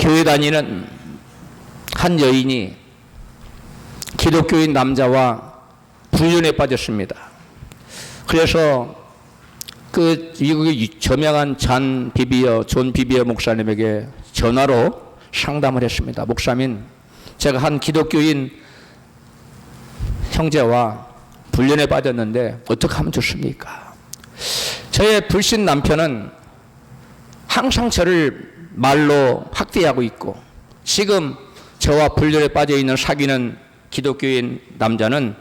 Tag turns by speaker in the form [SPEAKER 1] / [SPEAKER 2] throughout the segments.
[SPEAKER 1] 교회 다니는 한 여인이 기독교인 남자와 불륜에 빠졌습니다. 그래서 그 미국의 저명한 존 비비어 목사님에게 전화로 상담을 했습니다. 목사님, 제가 한 기독교인 형제와 불륜에 빠졌는데 어떻게 하면 좋습니까? 저의 불신 남편은 항상 저를 말로 학대하고 있고, 지금 저와 불륜에 빠져 있는 사귀는 기독교인 남자는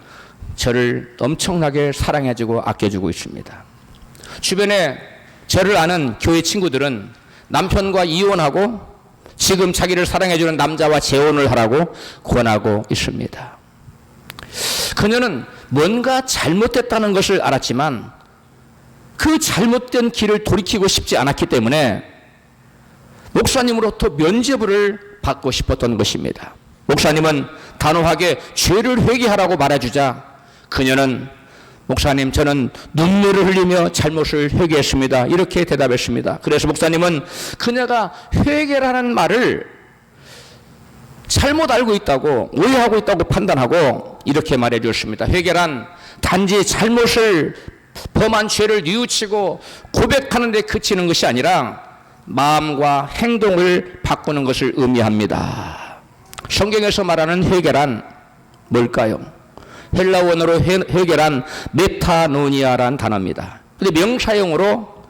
[SPEAKER 1] 저를 엄청나게 사랑해주고 아껴주고 있습니다. 주변에 저를 아는 교회 친구들은 남편과 이혼하고 지금 자기를 사랑해주는 남자와 재혼을 하라고 권하고 있습니다. 그녀는 뭔가 잘못됐다는 것을 알았지만 그 잘못된 길을 돌이키고 싶지 않았기 때문에 목사님으로부터 면죄부를 받고 싶었던 것입니다. 목사님은 단호하게 죄를 회개하라고 말해주자 그녀는 목사님, 저는 눈물을 흘리며 잘못을 회개했습니다, 이렇게 대답했습니다. 그래서 목사님은 그녀가 회개라는 말을 잘못 알고 있다고, 오해하고 있다고 판단하고 이렇게 말해 주었습니다. 회개란 단지 잘못을, 범한 죄를 뉘우치고 고백하는 데 그치는 것이 아니라 마음과 행동을 바꾸는 것을 의미합니다. 성경에서 말하는 회개란 뭘까요? 헬라어로 회개란 메타노니아라는 단어입니다. 근데 명사형으로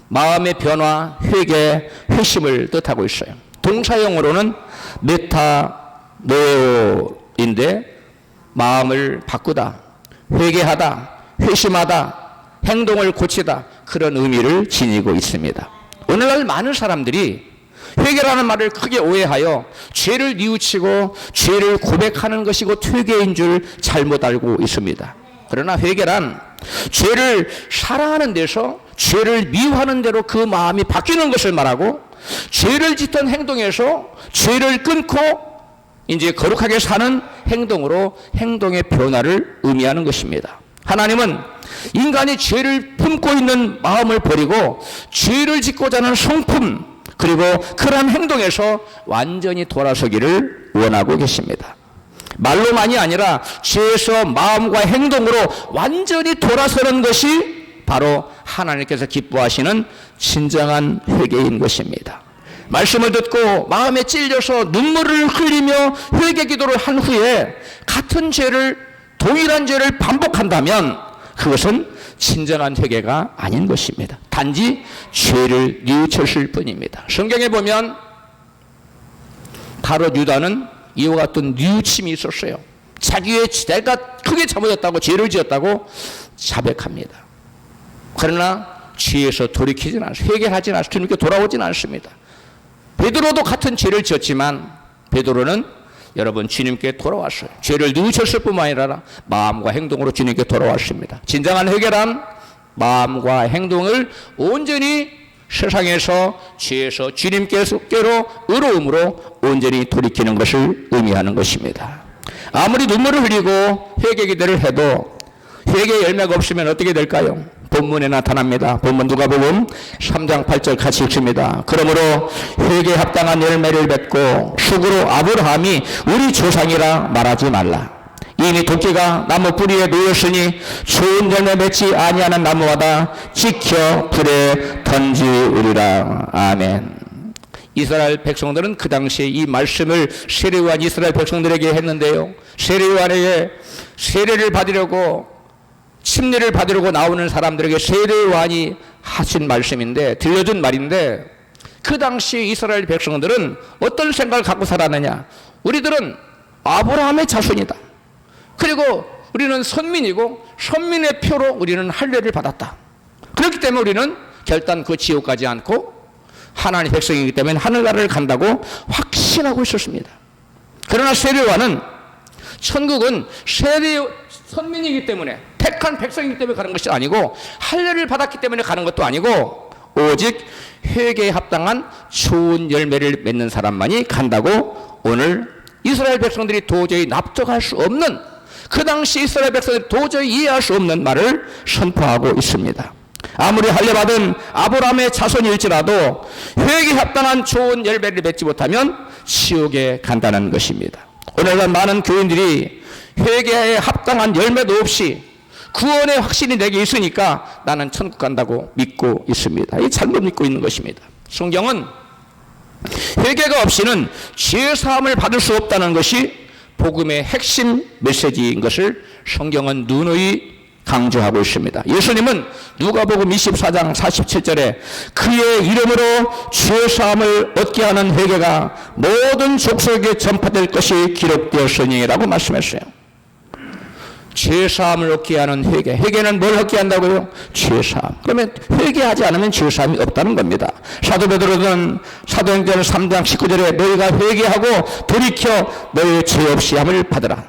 [SPEAKER 1] 마음의 변화, 회개, 회심을 뜻하고 있어요. 동사형으로는 메타노인데 마음을 바꾸다, 회개하다, 회심하다, 행동을 고치다, 그런 의미를 지니고 있습니다. 오늘날 많은 사람들이 회개라는 말을 크게 오해하여 죄를 뉘우치고 죄를 고백하는 것이고 회개인 줄 잘못 알고 있습니다. 그러나 회개란 죄를 사랑하는 데서 죄를 미워하는 대로 그 마음이 바뀌는 것을 말하고, 죄를 짓던 행동에서 죄를 끊고 이제 거룩하게 사는 행동으로 행동의 변화를 의미하는 것입니다. 하나님은 인간이 죄를 품고 있는 마음을 버리고 죄를 짓고자 하는 성품, 그리고 그러한 행동에서 완전히 돌아서기를 원하고 계십니다. 말로만이 아니라 죄에서 마음과 행동으로 완전히 돌아서는 것이 바로 하나님께서 기뻐하시는 진정한 회개인 것입니다. 말씀을 듣고 마음에 찔려서 눈물을 흘리며 회개 기도를 한 후에 같은 죄를, 동일한 죄를 반복한다면 그것은 진정한 회개가 아닌 것입니다. 단지 죄를 뉘우쳤을 뿐입니다. 성경에 보면 바로 유다는 이와 같은 뉘우침이 있었어요. 자기의 내가 크게 잘못했다고, 죄를 지었다고 자백합니다. 그러나 죄에서 돌이키진 않습니다. 회개하진 않습니다. 주님께 돌아오진 않습니다. 베드로도 같은 죄를 지었지만 베드로는 여러분 주님께 돌아왔어요. 죄를 뉘우쳤을 뿐만 아니라 마음과 행동으로 주님께 돌아왔습니다. 진정한 회개란 마음과 행동을 온전히 세상에서, 죄에서 주님께로 의로움으로 온전히 돌이키는 것을 의미하는 것입니다. 아무리 눈물을 흘리고 회개 기도를 해도 회개의 열매가 없으면 어떻게 될까요? 본문에 나타납니다. 본문 누가복음 3장 8절 같이 읽습니다. 그러므로 회개에 합당한 열매를 맺고 숙으로 아브라함이 우리 조상이라 말하지 말라. 이미 도끼가 나무 뿌리에 놓였으니 좋은 열매 맺지 아니하는 나무마다 찍혀 불에 던지우리라. 아멘. 이스라엘 백성들은 그 당시에 이 말씀을 세례요한 이스라엘 백성들에게 했는데요, 세례요한에게 세례를 받으려고, 침례를 받으려고 나오는 사람들에게 세례요한이 하신 말씀인데, 들려준 말인데, 그 당시 이스라엘 백성들은 어떤 생각을 갖고 살았느냐? 우리들은 아브라함의 자손이다. 그리고 우리는 선민이고 선민의 표로 우리는 할례를 받았다. 그렇기 때문에 우리는 결단 그 지옥 가지 않고 하나님의 백성이기 때문에 하늘나라를 간다고 확신하고 있었습니다. 그러나 세례요한은 천국은 선민이기 때문에, 택한 백성이기 때문에 가는 것이 아니고, 할례를 받았기 때문에 가는 것도 아니고, 오직 회개에 합당한 좋은 열매를 맺는 사람만이 간다고 오늘 이스라엘 백성들이 도저히 납득할 수 없는, 그 당시 이스라엘 백성들이 도저히 이해할 수 없는 말을 선포하고 있습니다. 아무리 할례받은 아브라함의 자손일지라도 회개에 합당한 좋은 열매를 맺지 못하면 지옥에 간다는 것입니다. 오늘날 많은 교인들이 회개에 합당한 열매도 없이 구원의 확신이 내게 있으니까 나는 천국 간다고 믿고 있습니다. 이 잘못 믿고 있는 것입니다. 성경은 회개가 없이는 죄사함을 받을 수 없다는 것이 복음의 핵심 메시지인 것을 성경은 누누이 강조하고 있습니다. 예수님은 누가복음 24장 47절에 그의 이름으로 죄사함을 얻게 하는 회개가 모든 족속에게 전파될 것이 기록되었으니 라고 말씀했어요. 죄사함을 얻게 하는 회개. 회개는 뭘 얻게 한다고요? 죄사함. 그러면 회개하지 않으면 죄사함이 없다는 겁니다. 사도 베드로는 사도행전 3장 19절에 너희가 회개하고 돌이켜 너희의 죄 없이 함을 받으라.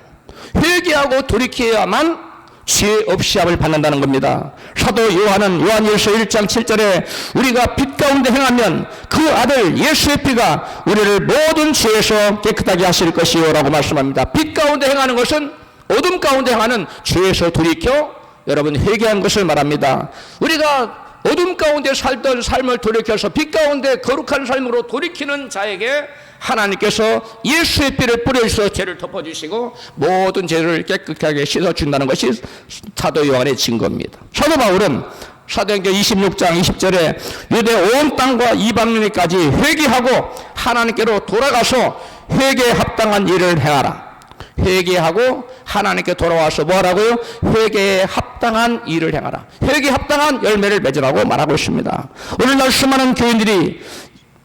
[SPEAKER 1] 회개하고 돌이켜야만 죄 없이 함을 받는다는 겁니다. 사도 요한은 요한일서 1장 7절에 우리가 빛 가운데 행하면 그 아들 예수의 피가 우리를 모든 죄에서 깨끗하게 하실 것이요 라고 말씀합니다. 빛 가운데 행하는 것은 어둠 가운데 행하는 죄에서 돌이켜 여러분 회개한 것을 말합니다. 우리가 어둠 가운데 살던 삶을 돌이켜서 빛 가운데 거룩한 삶으로 돌이키는 자에게 하나님께서 예수의 피를 뿌려주셔서 죄를 덮어주시고 모든 죄를 깨끗하게 씻어준다는 것이 사도 요한의 증거입니다. 사도 바울은 사도행전 26장 20절에 유대 온 땅과 이방인에까지 회개하고 하나님께로 돌아가서 회개에 합당한 일을 행하라. 회개하고 하나님께 돌아와서 뭐하라고요? 회개에 합당한 일을 행하라. 회개에 합당한 열매를 맺으라고 말하고 있습니다. 오늘날 수많은 교인들이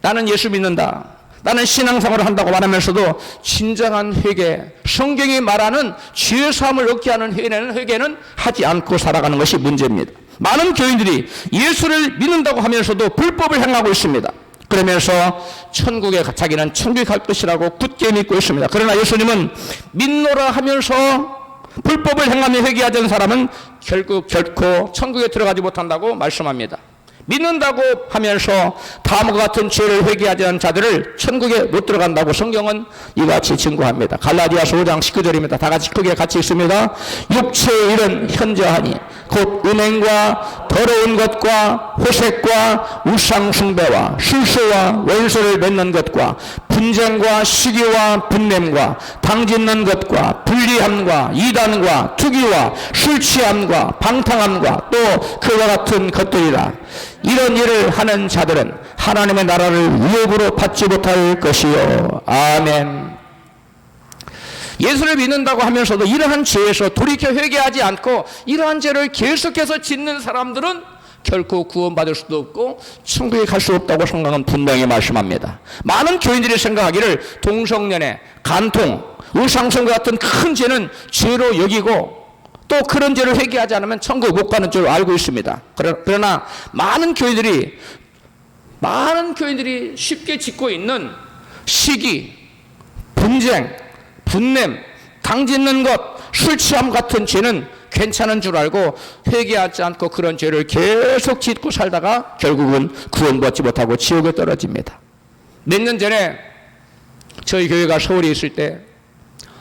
[SPEAKER 1] 나는 예수 믿는다, 나는 신앙생활을 한다고 말하면서도 진정한 회개, 성경이 말하는 죄사함을 얻게 하는 회개는 하지 않고 살아가는 것이 문제입니다. 많은 교인들이 예수를 믿는다고 하면서도 불법을 행하고 있습니다. 그러면서 천국에 자기는 천국에 갈 것이라고 굳게 믿고 있습니다. 그러나 예수님은 믿노라 하면서 불법을 행하며 회개하지 않은 사람은 결국 결코 천국에 들어가지 못한다고 말씀합니다. 믿는다고 하면서 다음과 같은 죄를 회개하지 않은 자들을 천국에 못 들어간다고 성경은 이같이 증거합니다. 갈라디아서 5장 19절입니다. 다 같이 크게 같이 읽습니다. 육체의 일은 현저하니 곧 음행과 더러운 것과 회색과 우상숭배와 술수와 원수를 맺는 것과 분쟁과 시기와 분냄과 당짓는 것과 불리함과 이단과 투기와 술취함과 방탕함과 또 그와 같은 것들이라. 이런 일을 하는 자들은 하나님의 나라를 유업으로 받지 못할 것이요. 아멘. 예수를 믿는다고 하면서도 이러한 죄에서 돌이켜 회개하지 않고 이러한 죄를 계속해서 짓는 사람들은 결코 구원받을 수도 없고 천국에 갈 수 없다고 성경은 분명히 말씀합니다. 많은 교인들이 생각하기를 동성연애, 간통, 우상숭배 같은 큰 죄는 죄로 여기고 또 그런 죄를 회개하지 않으면 천국 못 가는 줄 알고 있습니다. 그러나 많은 교인들이 쉽게 짓고 있는 시기, 분쟁, 분냄, 당짓는 것, 술 취함 같은 죄는 괜찮은 줄 알고 회개하지 않고 그런 죄를 계속 짓고 살다가 결국은 구원받지 못하고 지옥에 떨어집니다. 몇 년 전에 저희 교회가 서울에 있을 때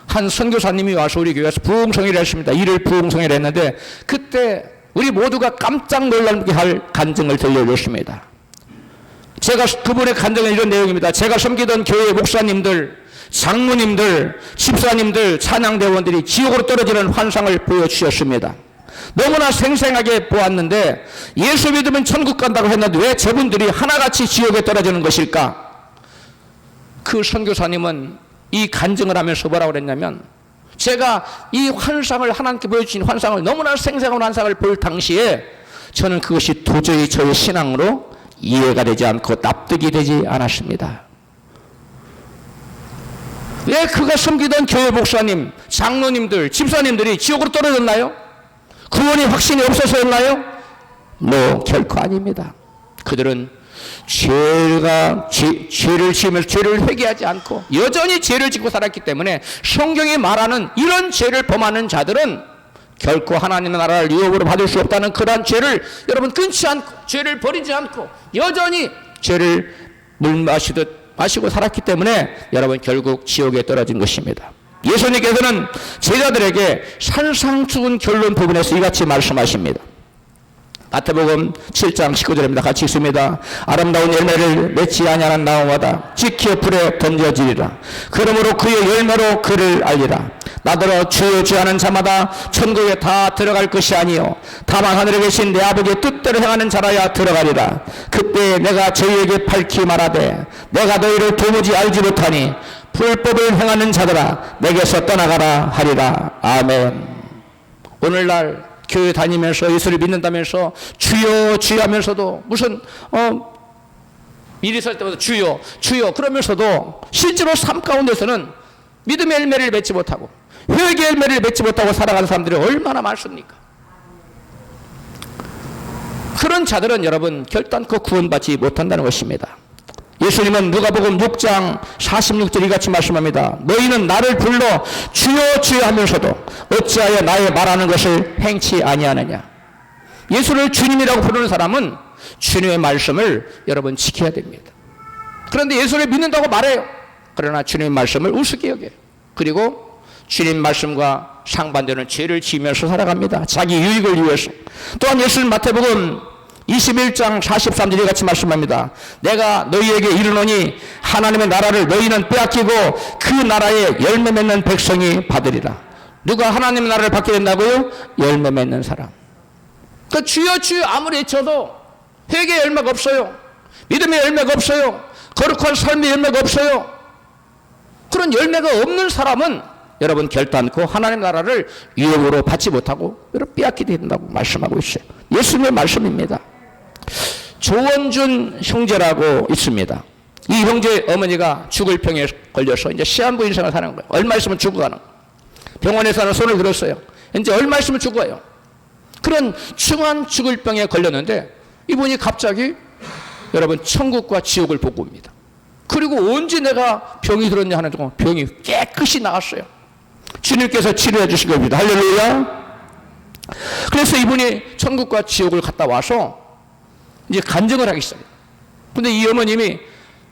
[SPEAKER 1] 한 선교사님이 와서 우리 교회에서 부흥성회를 했습니다. 일을 부흥성회를 했는데 그때 우리 모두가 깜짝 놀라게 할 간증을 들려줬습니다. 제가 그분의 간증은 이런 내용입니다. 제가 섬기던 교회 목사님들, 장로님들, 집사님들, 찬양대원들이 지옥으로 떨어지는 환상을 보여주셨습니다. 너무나 생생하게 보았는데 예수 믿으면 천국 간다고 했는데 왜 저분들이 하나같이 지옥에 떨어지는 것일까? 그 선교사님은 이 간증을 하면서 뭐라고 그랬냐면 제가 이 환상을 하나님께 보여주신 환상을 너무나 생생한 환상을 볼 당시에 저는 그것이 도저히 저의 신앙으로 이해가 되지 않고 납득이 되지 않았습니다. 왜 그가 섬기던 교회 목사님, 장로님들, 집사님들이 지옥으로 떨어졌나요? 구원의 확신이 없어서였나요? 결코 아닙니다. 그들은 죄를 지으면서 죄를 회개하지 않고 여전히 죄를 짓고 살았기 때문에 성경이 말하는 이런 죄를 범하는 자들은 결코 하나님의 나라를 유업으로 받을 수 없다는 그러한 죄를 여러분 끊지 않고 죄를 버리지 않고 여전히 죄를 물 마시고 살았기 때문에 여러분 결국 지옥에 떨어진 것입니다. 예수님께서는 제자들에게 산상수훈 결론 부분에서 이같이 말씀하십니다. 마태복음 7장 19절입니다. 같이 읽습니다. 아름다운 열매를 맺지 아니하는 나무마다 지켜 불에 던져지리라. 그러므로 그의 열매로 그를 알리라. 나더러 주여 주여 하는 자마다 천국에 다 들어갈 것이 아니요 다만 하늘에 계신 내 아버지의 뜻대로 행하는 자라야 들어가리라. 그때 내가 저희에게 밝히 말하되 내가 너희를 도무지 알지 못하니 불법을 행하는 자들아 내게서 떠나가라 하리라. 아멘. 오늘날 교회 다니면서 예수를 믿는다면서 주여 주여 하면서도 무슨 미리 설 때마다 주여 주여 그러면서도 실제로 삶 가운데서는 믿음의 열매를 맺지 못하고 회개의 열매를 맺지 못하고 살아가는 사람들이 얼마나 많습니까? 그런 자들은 여러분 결단코 구원받지 못한다는 것입니다. 예수님은 누가복음 6장 46절 이같이 말씀합니다. 너희는 나를 불러 주여 주여 하면서도 어찌하여 나의 말하는 것을 행치 아니하느냐. 예수를 주님이라고 부르는 사람은 주님의 말씀을 여러분 지켜야 됩니다. 그런데 예수를 믿는다고 말해요. 그러나 주님의 말씀을 우습게 여겨요. 그리고 주님 말씀과 상반되는 죄를 지으면서 살아갑니다. 자기 유익을 위해서. 또한 예수는 마태복음 21장 43절에 같이 말씀합니다. 내가 너희에게 이르노니 하나님의 나라를 너희는 빼앗기고 그 나라에 열매 맺는 백성이 받으리라. 누가 하나님의 나라를 받게 된다고요? 열매 맺는 사람. 그 주여 주여 아무리 외쳐도 회개의 열매가 없어요. 믿음의 열매가 없어요. 거룩한 삶의 열매가 없어요. 그런 열매가 없는 사람은 여러분 결단코 하나님의 나라를 유업으로 받지 못하고 빼앗기게 된다고 말씀하고 있어요. 예수님의 말씀입니다. 조원준 형제라고 있습니다. 이 형제 어머니가 죽을 병에 걸려서 이제 시한부 인생을 사는 거예요. 얼마 있으면 죽어가는 거예요. 병원에서는 손을 들었어요. 이제 얼마 있으면 죽어요. 그런 중한 죽을 병에 걸렸는데 이분이 갑자기 여러분 천국과 지옥을 보고 옵니다. 그리고 언제 내가 병이 들었냐 하는 동안 병이 깨끗이 나았어요. 주님께서 치료해 주신 겁니다. 할렐루야. 그래서 이분이 천국과 지옥을 갔다 와서 이제 간증을 하기 시작해요. 근데 이 어머님이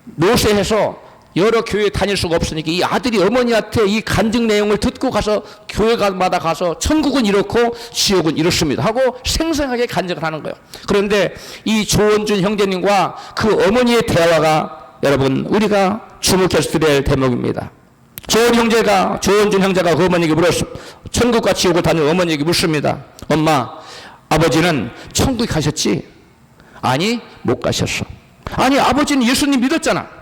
[SPEAKER 1] 노쇠해서 여러 교회에 다닐 수가 없으니까 이 아들이 어머니한테 이 간증 내용을 듣고 가서 교회마다 가서 천국은 이렇고 지옥은 이렇습니다 하고 생생하게 간증을 하는 거예요. 그런데 이 조원준 형제님과 그 어머니의 대화가 여러분 우리가 주목해서 드릴 대목입니다. 조원준 형제가 그 어머니에게 물었습니다. 천국과 지옥을 다니는 어머니에게 묻습니다. 엄마, 아버지는 천국에 가셨지? 아니, 못 가셨어. 아니, 아버지는 예수님 믿었잖아.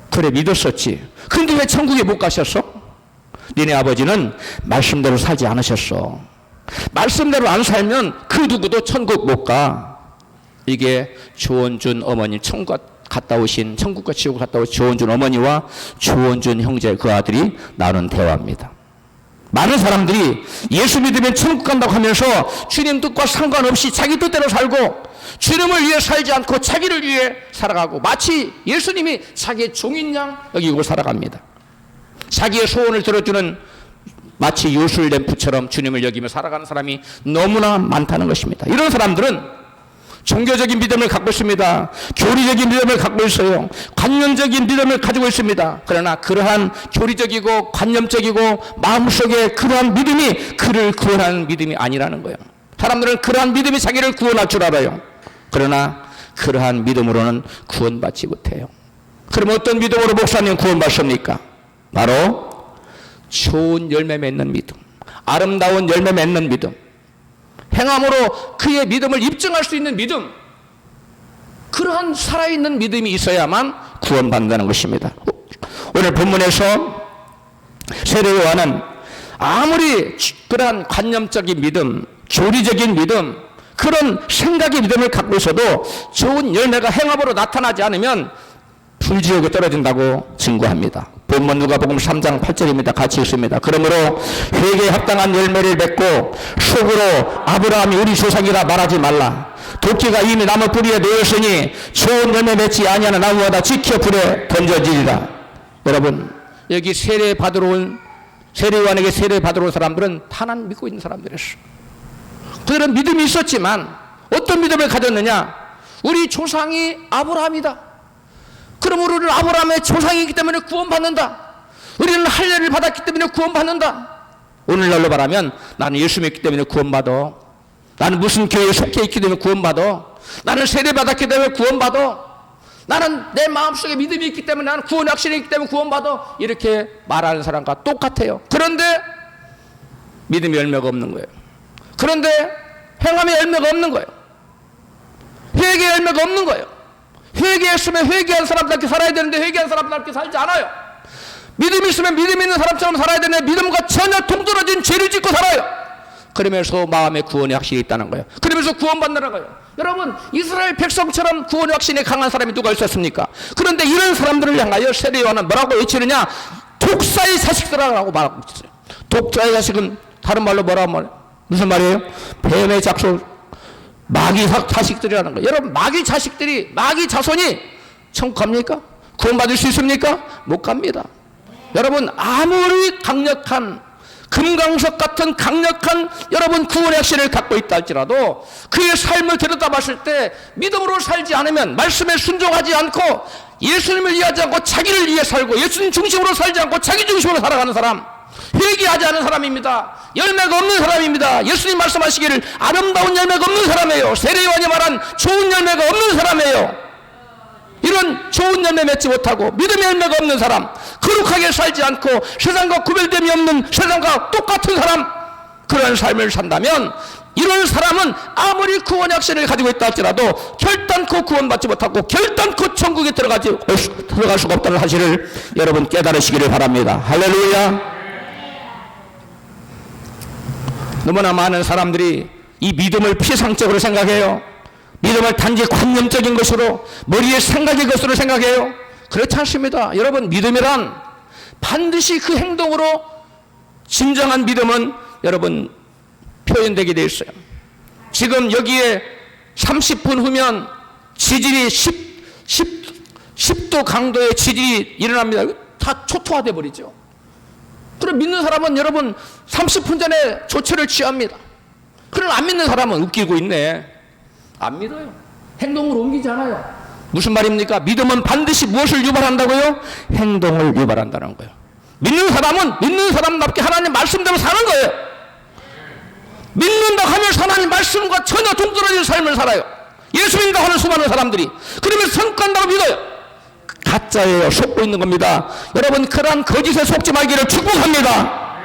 [SPEAKER 1] 그래, 믿었었지. 근데 왜 천국에 못 가셨어? 니네 아버지는 말씀대로 살지 않으셨어. 말씀대로 안 살면 그 누구도 천국 못 가. 이게 조원준 어머니 천국과 지옥을 갔다 오신 조원준 어머니와 조원준 형제 그 아들이 나눈 대화입니다. 많은 사람들이 예수 믿으면 천국 간다고 하면서 주님 뜻과 상관없이 자기 뜻대로 살고 주님을 위해 살지 않고 자기를 위해 살아가고 마치 예수님이 자기의 종인 양 여기고 살아갑니다. 자기의 소원을 들어주는 마치 요술램프처럼 주님을 여기며 살아가는 사람이 너무나 많다는 것입니다. 이런 사람들은 종교적인 믿음을 갖고 있습니다. 교리적인 믿음을 갖고 있어요. 관념적인 믿음을 가지고 있습니다. 그러나 그러한 교리적이고 관념적이고 마음속에 그러한 믿음이 그를 구원하는 믿음이 아니라는 거예요. 사람들은 그러한 믿음이 자기를 구원할 줄 알아요. 그러나 그러한 믿음으로는 구원받지 못해요. 그럼 어떤 믿음으로 목사님 구원받습니까? 바로 좋은 열매 맺는 믿음, 아름다운 열매 맺는 믿음, 행함으로 그의 믿음을 입증할 수 있는 믿음, 그러한 살아있는 믿음이 있어야만 구원받는다는 것입니다. 오늘 본문에서 세례요한은 아무리 그러한 관념적인 믿음, 교리적인 믿음, 그런 생각의 믿음을 갖고 있어도 좋은 열매가 행함으로 나타나지 않으면 불지옥에 떨어진다고 증거합니다. 본문 누가복음 3장 8절입니다. 같이 읽습니다. 그러므로 회개에 합당한 열매를 맺고 속으로 아브라함이 우리 조상이라 말하지 말라. 도끼가 이미 나무 뿌리에 놓였으니 좋은 열매 맺지 아니하는 나무마다 지켜 불에 던져지리라. 여러분, 여기 세례요한에게 세례 받으러 온 사람들은 하나님 믿고 있는 사람들이었어. 그들은 믿음이 있었지만 어떤 믿음을 가졌느냐? 우리 조상이 아브라함이다. 그러므로 우리는 아브라함의 조상이기 때문에 구원받는다. 우리는 할례를 받았기 때문에 구원받는다. 오늘날로 말하면 나는 예수 믿기 때문에 구원받아. 나는 무슨 교회에 속해 있기 때문에 구원받아. 나는 세례받았기 때문에 구원받아. 나는 내 마음속에 믿음이 있기 때문에, 나는 구원의 확신이 있기 때문에 구원받아. 이렇게 말하는 사람과 똑같아요. 그런데 믿음의 열매가 없는 거예요. 그런데 행함의 열매가 없는 거예요. 회개의 열매가 없는 거예요. 회개했으면 회개한 사람답게 살아야 되는데 회개한 사람답게 살지 않아요. 믿음이 있으면 믿음 있는 사람처럼 살아야 되는데 믿음과 전혀 동떨어진 죄를 짓고 살아요. 그러면서 마음의 구원의 확신이 있다는 거예요. 그러면서 구원받는 거예요. 여러분, 이스라엘 백성처럼 구원의 확신이 강한 사람이 누가 있었습니까? 그런데 이런 사람들을 향하여 세례 요한은 뭐라고 외치느냐? 독사의 자식들이라고 말하고 있어요. 독사의 자식은 다른 말로 뭐라고 말해요? 무슨 말이에요? 뱀의 작소, 마귀 자식들이라는 거예요. 여러분, 마귀 자식들이, 마귀 자손이 천국 갑니까? 구원받을 수 있습니까? 못 갑니다. 여러분, 아무리 강력한 금강석 같은 강력한 여러분 구원의 확신을 갖고 있다 할지라도 그의 삶을 들여다봤을 때 믿음으로 살지 않으면, 말씀에 순종하지 않고 예수님을 이해하지 않고 자기를 위해 살고 예수님 중심으로 살지 않고 자기 중심으로 살아가는 사람, 회개하지 않은 사람입니다. 열매가 없는 사람입니다. 예수님 말씀하시기를 아름다운 열매가 없는 사람이에요. 세례 요한이 말한 좋은 열매가 없는 사람이에요. 이런 좋은 열매 맺지 못하고 믿음의 열매가 없는 사람, 거룩하게 살지 않고 세상과 구별됨이 없는, 세상과 똑같은 사람, 그런 삶을 산다면 이런 사람은 아무리 구원의 확신을 가지고 있다 할지라도 결단코 구원받지 못하고 결단코 천국에 들어갈 수가 없다는 사실을 여러분 깨달으시기를 바랍니다. 할렐루야. 너무나 많은 사람들이 이 믿음을 피상적으로 생각해요. 믿음을 단지 관념적인 것으로, 머리의 생각의 것으로 생각해요. 그렇지 않습니다. 여러분, 믿음이란 반드시 그 행동으로, 진정한 믿음은 여러분 표현되게 되어 있어요. 지금 여기에 30분 후면 지진이 10도 강도의 지진이 일어납니다. 다 초토화돼 버리죠. 그럼 믿는 사람은 여러분 30분 전에 조처를 취합니다. 그럼 안 믿는 사람은 웃기고 있네. 안 믿어요. 행동으로 옮기지 않아요. 무슨 말입니까? 믿음은 반드시 무엇을 유발한다고요? 행동을 유발한다는 거예요. 믿는 사람은 믿는 사람답게 하나님 말씀대로 사는 거예요. 믿는다 하면 하나님 말씀과 전혀 동떨어진 삶을 살아요. 예수 믿는다 하는 수많은 사람들이. 그러면 성과한다고 믿어요. 가짜예요. 속고 있는 겁니다. 여러분, 그러한 거짓에 속지 말기를 축복합니다.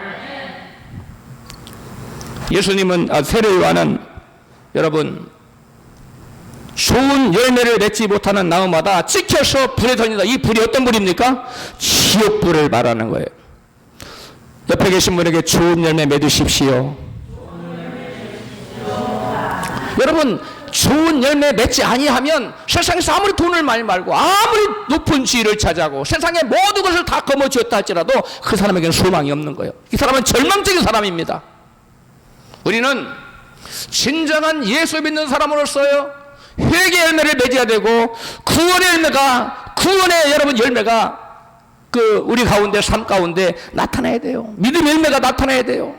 [SPEAKER 1] 예수님은, 세례 요한은 여러분 좋은 열매를 맺지 못하는 나무마다 찍혀서 불에 던진다. 이 불이 어떤 불입니까? 지옥불을 말하는 거예요. 옆에 계신 분에게 좋은 열매 맺으십시오. 여러분, 좋은 열매 맺지 아니하면 세상에서 아무리 돈을 많이 말고 아무리 높은 지위를 차지하고 세상의 모든 것을 다 거머쥐었다 할지라도 그 사람에게는 소망이 없는 거예요. 이 사람은 절망적인 사람입니다. 우리는 진정한 예수 믿는 사람으로서요, 회개의 열매를 맺어야 되고 구원의 열매가, 구원의 여러분 열매가 우리 가운데, 삶 가운데 나타나야 돼요. 믿음의 열매가 나타나야 돼요.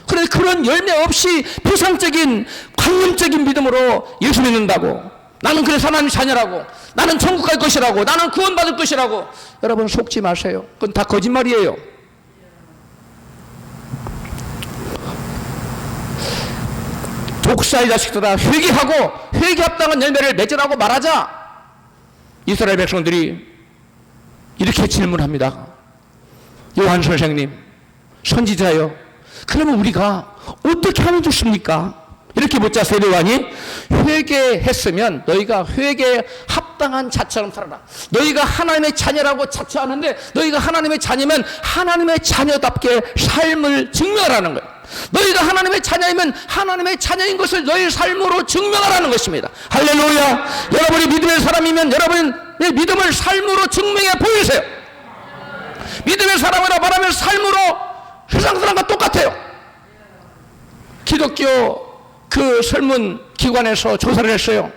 [SPEAKER 1] 그런데 그런 열매 없이 피상적인 관념적인 믿음으로 예수 믿는다고, 나는 그래서 하나님 자녀라고, 나는 천국 갈 것이라고, 나는 구원받을 것이라고, 여러분 속지 마세요. 그건 다 거짓말이에요. 독사의 자식들아, 회개하고 회개합당한 열매를 맺으라고 말하자 이스라엘 백성들이 이렇게 질문합니다. 요한 선생님, 선지자요, 그러면 우리가 어떻게 하면 좋습니까? 이렇게 묻자 세례 요한이, 회개했으면 너희가 회개에 합당한 자처럼 살아라. 너희가 하나님의 자녀라고 자처하는데 너희가 하나님의 자녀면 하나님의 자녀답게 삶을 증명하라는 거예요. 너희가 하나님의 자녀이면 하나님의 자녀인 것을 너희 삶으로 증명하라는 것입니다. 할렐루야. 여러분이 믿음의 사람이면 여러분의 믿음을 삶으로 증명해 보이세요. 믿음의 사람이라 말하면 삶으로 세상 사람과 똑같아요. 기독교 그 설문기관에서 조사를 했어요.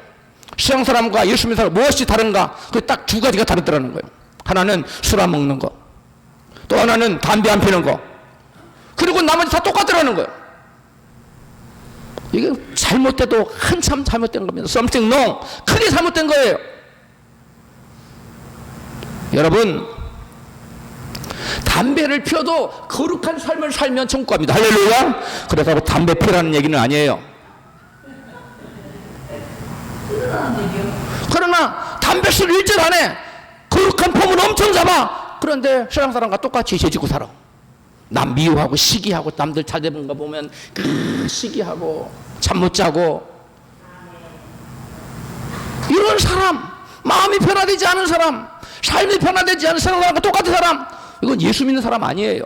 [SPEAKER 1] 세상 사람과 예수 믿는 사람 무엇이 다른가? 그 딱 두 가지가 다르더라는 거예요. 하나는 술 안 먹는 거, 또 하나는 담배 안 피는 거, 그리고 나머지 다 똑같더라는 거예요. 이게 잘못돼도 한참 잘못된 겁니다. Something wrong. 크게 잘못된 거예요. 여러분, 담배를 피워도 거룩한 삶을 살면 천국 갑니다. 할렐루야. 그렇다고 담배 피라는 얘기는 아니에요. 담뱃을 일절 안 해. 거룩한 폼은 엄청 잡아. 그런데 세상 사람과 똑같이 죄지고 살아. 남 미워하고 시기하고, 남들 잘 되는 거 보면 시기하고 잠 못 자고, 이런 사람, 마음이 변화되지 않은 사람, 삶이 변화되지 않은 사람과 똑같은 사람, 이건 예수 믿는 사람 아니에요.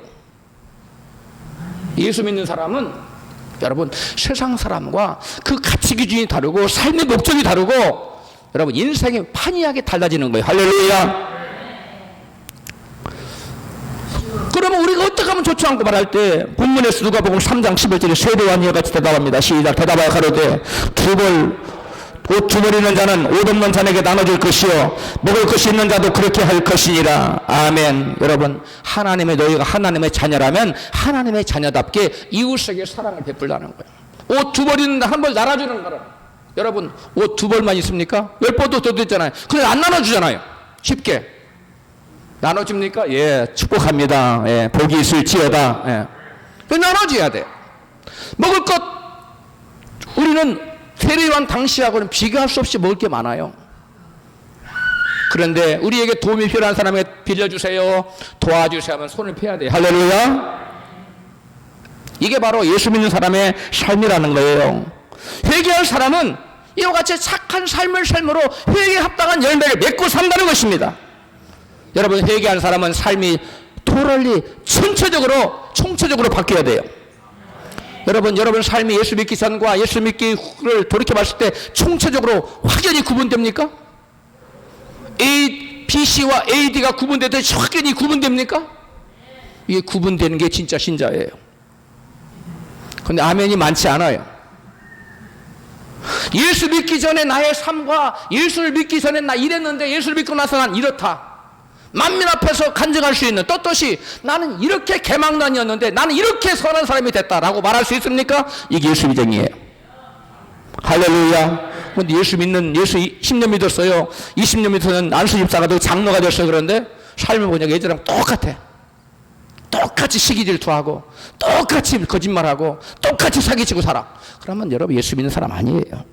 [SPEAKER 1] 예수 믿는 사람은 여러분 세상 사람과 그 가치 기준이 다르고 삶의 목적이 다르고 여러분 인생이 판이하게 달라지는 거예요. 할렐루야. 그러면 우리가 어떻게 하면 좋지 않고 말할 때 본문에서 누가복음 3장 11절에 세례요한이 같이 대답합니다. 시작. 대답하여 가로되 옷 두 벌 있는 자는 옷 없는 자에게 나눠줄 것이요 먹을 것이 있는 자도 그렇게 할 것이니라. 아멘. 여러분 너희가 하나님의 자녀라면 하나님의 자녀답게 이웃에게 사랑을 베풀라는 거예요. 옷 두 벌 있는데 한 벌 나눠주는 거라. 여러분 옷 두 벌만 있습니까? 10벌도 더 있잖아요. 그래 안 나눠주잖아요. 쉽게 나눠줍니까? 예, 축복합니다. 예, 복이 있을지어다. 예. 나눠줘야 돼. 먹을 것 우리는 세례요한 당시하고는 비교할 수 없이 먹을 게 많아요. 그런데 우리에게 도움이 필요한 사람에게 빌려주세요, 도와주세요 하면 손을 펴야 돼요. 할렐루야. 이게 바로 예수 믿는 사람의 삶이라는 거예요. 회개할 사람은 이와 같이 착한 삶을 삶으로 회개에 합당한 열매를 맺고 산다는 것입니다. 여러분 회개한 사람은 삶이 토럴리 총체적으로 바뀌어야 돼요. 여러분 삶이 예수 믿기 전과 예수 믿기를 돌이켜봤을 때 총체적으로 확연히 구분됩니까? BC와 AD가 구분되듯이 확연히 구분됩니까? 이게 구분되는 게 진짜 신자예요. 그런데 아멘이 많지 않아요. 예수 믿기 전에 나의 삶과 예수를 믿기 전에 나 이랬는데 예수를 믿고 나서 난 이렇다. 만민 앞에서 간증할 수 있는 ጦ또시 나는 이렇게 개망난이었는데 나는 이렇게 선한 사람이 됐다라고 말할 수 있습니까? 이게 예수 믿음이에요. 할렐루야. 근데 예수 10년 믿었어요. 20년 믿었는 안수 집사가 되고 장로가 됐어요. 그런데 삶을 보니까 예전랑 똑같아. 똑같이 시기 질투하고 똑같이 거짓말하고 똑같이 사기치고 살아. 그러면 여러분 예수 믿는 사람 아니에요.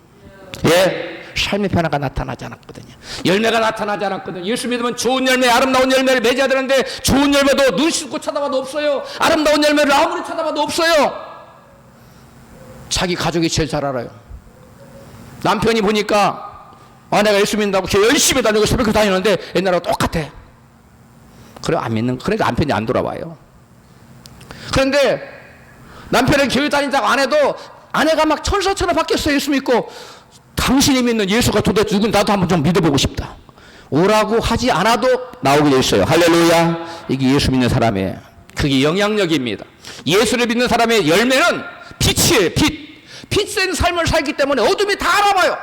[SPEAKER 1] 예. 삶의 변화가 나타나지 않았거든요. 열매가 나타나지 않았거든요. 예수 믿으면 좋은 열매, 아름다운 열매를 맺어야 되는데 좋은 열매도 눈 씻고 찾아봐도 없어요. 아름다운 열매를 아무리 찾아봐도 없어요. 자기 가족이 제일 잘 알아요. 남편이 보니까 아내가 예수 믿는다고 열심히 다니고 새벽에 다니는데 옛날하고 똑같아. 그래 안 믿는 거. 그래 남편이 안 돌아와요. 그런데 남편이 교회 다닌다고 안 해도 아내가 막 천사처럼 바뀌었어요. 예수 믿고. 당신이 믿는 예수가 도대체 누군 나도 한번 좀 믿어보고 싶다. 오라고 하지 않아도 나오게 돼 있어요. 할렐루야. 이게 예수 믿는 사람의 그게 영향력입니다. 예수를 믿는 사람의 열매는 빛이에요. 빛센 삶을 살기 때문에 어둠이 다 알아봐요.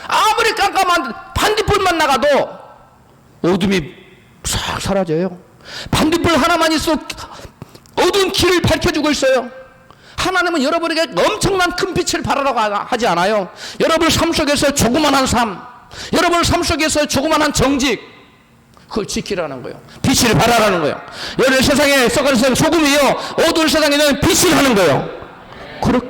[SPEAKER 1] 아무리 깜깜한 반딧불만 나가도 어둠이 싹 사라져요. 반딧불 하나만 있어 어두운 길을 밝혀주고 있어요. 하나님은 여러분에게 엄청난 큰 빛을 발하라고 하지 않아요. 여러분 삶 속에서 조그만한 삶, 여러분 삶 속에서 조그만한 정직, 그걸 지키라는 거예요. 빛을 발하라는 거예요. 여러분 세상에 썩어서 소금이요, 어두운 세상에는 빛을 하는 거예요.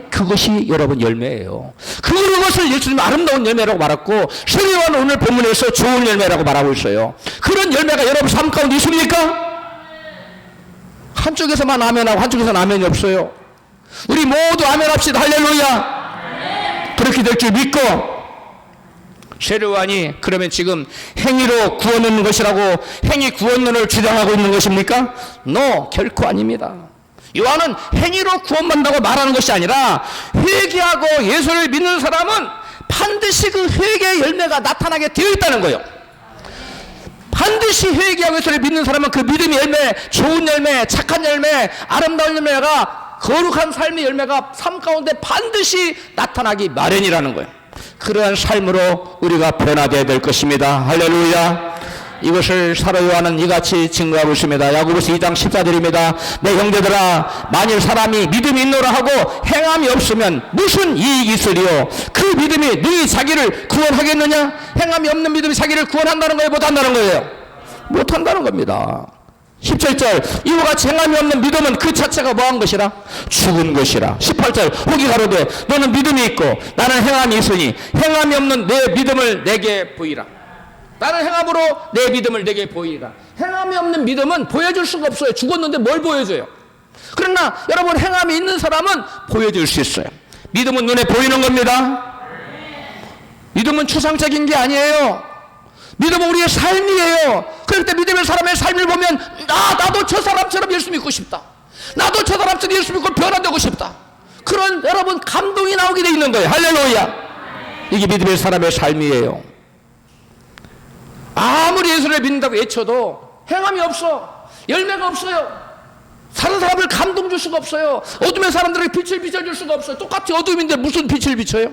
[SPEAKER 1] 그것이 여러분 열매예요. 그것을 예수님은 아름다운 열매라고 말했고 세례요한은 오늘 본문에서 좋은 열매라고 말하고 있어요. 그런 열매가 여러분 삶 가운데 있습니까? 한쪽에서만 아멘하고 한쪽에서는 아멘이 없어요. 우리 모두 아멘합시다. 할렐루야. 그렇게 될 줄 믿고. 세례요한이 그러면 지금 행위로 구원 얻는 것이라고 행위 구원론을 주장하고 있는 것입니까? No, 결코 아닙니다. 요한은 행위로 구원받는다고 말하는 것이 아니라 회개하고 예수를 믿는 사람은 반드시 그 회개의 열매가 나타나게 되어 있다는 거예요. 반드시 회개하고 예수를 믿는 사람은 그 믿음의 열매, 좋은 열매, 착한 열매, 아름다운 열매가 거룩한 삶의 열매가 삶 가운데 반드시 나타나기 마련이라는 거예요. 그러한 삶으로 우리가 변화되어야 될 것입니다. 할렐루야. 이것을 사도요한은 이같이 증거하고 있습니다. 야고보서 2장 14절입니다. 내 형제들아, 만일 사람이 믿음이 있노라 하고 행함이 없으면 무슨 이익이 있으리요? 그 믿음이 너희 자기를 구원하겠느냐? 행함이 없는 믿음이 자기를 구원한다는 거예요? 못한다는 거예요? 못한다는 겁니다. 17절 이와 같이 행함이 없는 믿음은 그 자체가 뭐한 것이라? 죽은 것이라. 18절 혹이 가로되 너는 믿음이 있고 나는 행함이 있으니 행함이 없는 내 믿음을 내게 보이라. 나는 행함으로 내 믿음을 내게 보이리라. 행함이 없는 믿음은 보여줄 수가 없어요. 죽었는데 뭘 보여줘요? 그러나 여러분, 행함이 있는 사람은 보여줄 수 있어요. 믿음은 눈에 보이는 겁니다. 믿음은 추상적인 게 아니에요. 믿음은 우리의 삶이에요. 그럴 때 믿음의 사람의 삶을 보면 나도 저 사람처럼 예수 믿고 싶다. 나도 저 사람처럼 예수 믿고 변화되고 싶다. 그런 여러분 감동이 나오게 돼 있는 거예요. 할렐루야. 이게 믿음의 사람의 삶이에요. 아무리 예수를 믿는다고 외쳐도 행함이 없어. 열매가 없어요. 다른 사람을 감동 줄 수가 없어요. 어둠의 사람들에게 빛을 비춰줄 수가 없어요. 똑같이 어둠인데 무슨 빛을 비춰요?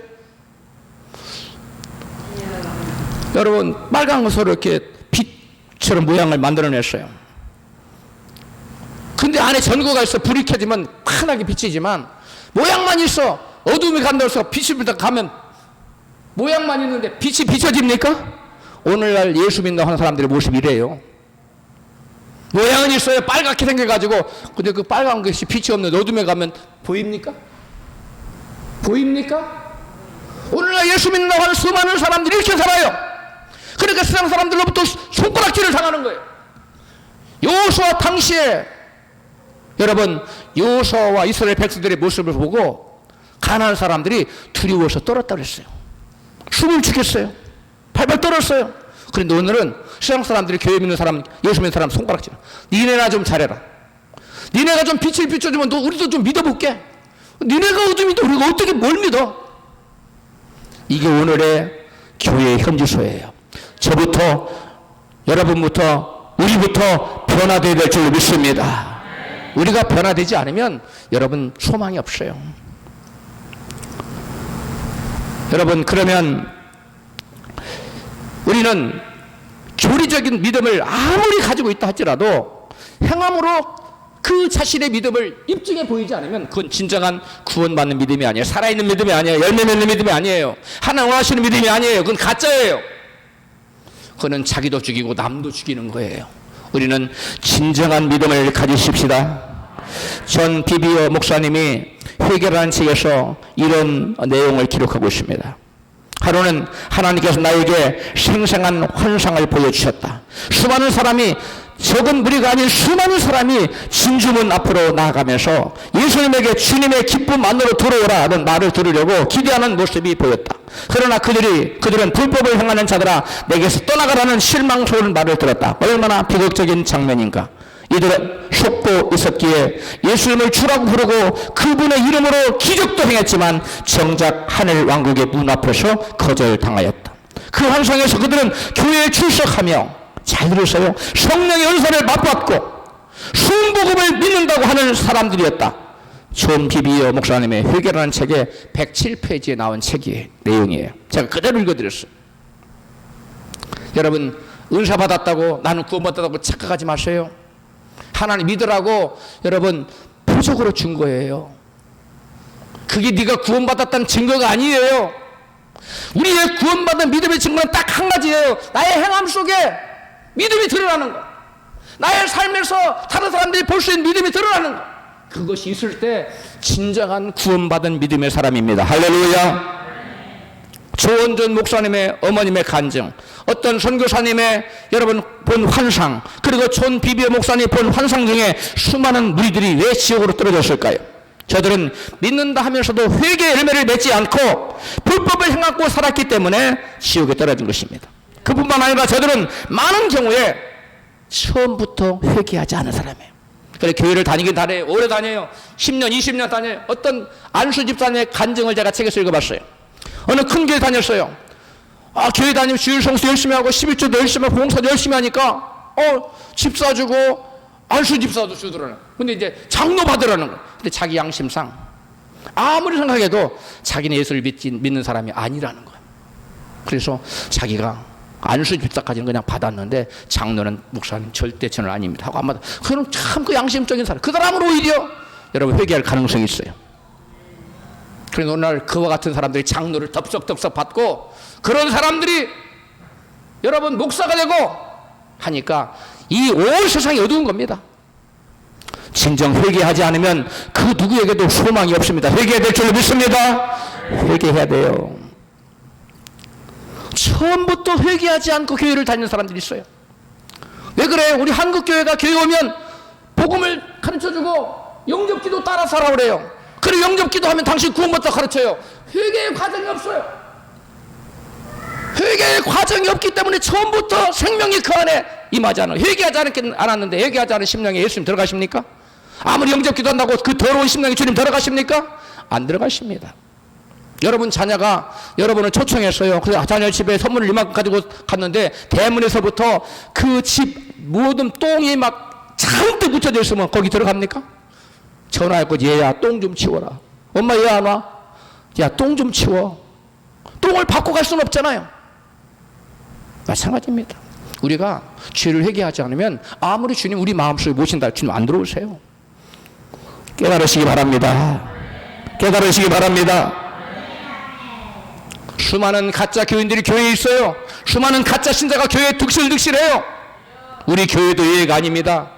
[SPEAKER 1] 여러분, 빨간 것으로 이렇게 빛처럼 모양을 만들어냈어요. 근데 안에 전구가 있어. 불이 켜지면 환하게 비치지만 모양만 있어. 어둠이 간다고 빛이 비다 가면 모양만 있는데 빛이 비춰집니까? 오늘날 예수 믿는다고 하는 사람들의 모습이 이래요. 모양은 있어요. 빨갛게 생겨가지고. 근데 그 빨간 것이 빛이 없는 어둠에 가면 보입니까? 보입니까? 오늘날 예수 믿는다고 하는 수많은 사람들이 이렇게 살아요. 그러니까 세상 사람들로부터 손가락질을 당하는 거예요. 여호수아 당시에 여러분, 여호수아와 이스라엘 백성들의 모습을 보고 가나안 사람들이 두려워서 떨었다 그랬어요. 숨을 죽였어요. 발발 떨었어요. 그런데 오늘은 세상 사람들이 교회 믿는 사람, 예수 믿는 사람 손가락질. 니네나 좀 잘해라. 니네가 좀 빛을 비춰주면 우리도 좀 믿어볼게. 니네가 어둠인데 우리가 어떻게 뭘 믿어? 이게 오늘의 교회의 현지소예요. 저부터, 여러분부터, 우리부터 변화되어야 될 줄 믿습니다. 우리가 변화되지 않으면 여러분 소망이 없어요. 여러분, 그러면 우리는 교리적인 믿음을 아무리 가지고 있다 할지라도 행함으로 그 자신의 믿음을 입증해 보이지 않으면 그건 진정한 구원받는 믿음이 아니에요. 살아있는 믿음이 아니에요. 열매 맺는 믿음이 아니에요. 하나님 원하시는 믿음이 아니에요. 그건 가짜예요. 그거는 자기도 죽이고 남도 죽이는 거예요. 우리는 진정한 믿음을 가지십시다. 전 비비어 목사님이 회개라는 책에서 이런 내용을 기록하고 있습니다. 하루는 하나님께서 나에게 생생한 환상을 보여주셨다. 수많은 사람이, 적은 무리가 아닌 수많은 사람이 진주문 앞으로 나아가면서 예수님에게 주님의 기쁨 안으로 들어오라 하는 말을 들으려고 기대하는 모습이 보였다. 그러나 그들은 불법을 행하는 자들아 내게서 떠나가라는 실망스러운 말을 들었다. 얼마나 비극적인 장면인가. 이들은 속고 있었기에 예수님을 주라고 부르고 그분의 이름으로 기적도 행했지만 정작 하늘 왕국의 문 앞에서 거절당하였다. 그 환상에서 그들은 교회에 출석하며, 잘 들으세요, 성령의 은사를 맛봤고 순복음을 믿는다고 하는 사람들이었다. 존 비비어 목사님의 회개라는 책의 107페이지에 나온 책의 내용이에요. 제가 그대로 읽어드렸어요. 여러분, 은사 받았다고 나는 구원받았다고 착각하지 마세요. 하나님 믿으라고 여러분 표적으로 준 거예요. 그게 네가 구원받았다는 증거가 아니에요. 우리의 구원받은 믿음의 증거는 딱 한 가지예요. 나의 행함 속에 믿음이 드러나는 거. 나의 삶에서 다른 사람들이 볼 수 있는 믿음이 드러나는 거. 그것이 있을 때 진정한 구원받은 믿음의 사람입니다. 할렐루야. 조원전 목사님의 어머님의 간증, 어떤 선교사님의 여러분 본 환상, 그리고 존 비비어 목사님이 본 환상 중에 수많은 무리들이 왜 지옥으로 떨어졌을까요? 저들은 믿는다 하면서도 회개의 열매를 맺지 않고 불법을 행하고 살았기 때문에 지옥에 떨어진 것입니다. 그뿐만 아니라 저들은 많은 경우에 처음부터 회개하지 않은 사람이에요. 그래, 교회를 다니긴 다녀요. 오래 다녀요. 10년, 20년 다녀요. 어떤 안수 집사님의 간증을 제가 책에서 읽어봤어요. 어느 큰 교회 다녔어요. 교회 다니면 주일 성수 열심히 하고 11조도 열심히 하고 봉사도 열심히 하니까 집사 주고 안수 집사도 주더라는. 근데 이제 장로 받으라는 거예요. 근데 자기 양심상 아무리 생각해도 자기는 예수를 믿는 사람이 아니라는 거예요. 그래서 자기가 안수 집사까지는 그냥 받았는데 장로는 목사님 절대 저는 아닙니다 하고 안 받아. 그럼 참 그 양심적인 사람, 그 사람은 오히려 여러분 회개할 가능성이 있어요. 그래서 오늘 그와 같은 사람들이 장로를 덥석덥석 받고 그런 사람들이 여러분 목사가 되고 하니까 이 온 세상이 어두운 겁니다. 진정 회개하지 않으면 그 누구에게도 소망이 없습니다. 회개해야 될 줄 믿습니다. 회개해야 돼요. 처음부터 회개하지 않고 교회를 다니는 사람들이 있어요. 왜 그래요? 우리 한국 교회가 교회 오면 복음을 가르쳐주고 영접기도 따라 살아 그래요. 그리고 영접기도 하면 당신 구원받다 가르쳐요. 회개의 과정이 없어요. 회개의 과정이 없기 때문에 처음부터 생명이 그 안에 임하지 않아요. 회개하지 않았는데 회개하지 않은 심령에 예수님 들어가십니까? 아무리 영접기도 한다고 그 더러운 심령에 주님 들어가십니까? 안 들어가십니다. 여러분 자녀가 여러분을 초청했어요. 그래서 자녀 집에 선물을 이만큼 가지고 갔는데 대문에서부터 그 집 모든 똥이 막 잔뜩 묻혀져 있으면 거기 들어갑니까? 전화했고 얘야 똥 좀 치워라. 엄마 얘 안 와? 야 똥 좀 치워. 똥을 받고 갈 수는 없잖아요. 마찬가지입니다. 우리가 죄를 회개하지 않으면 아무리 주님 우리 마음속에 모신다 주님 안 들어오세요. 깨달으시기 바랍니다. 깨달으시기 바랍니다. 수많은 가짜 교인들이 교회에 있어요. 수많은 가짜 신자가 교회에 득실득실해요. 우리 교회도 예외가 아닙니다.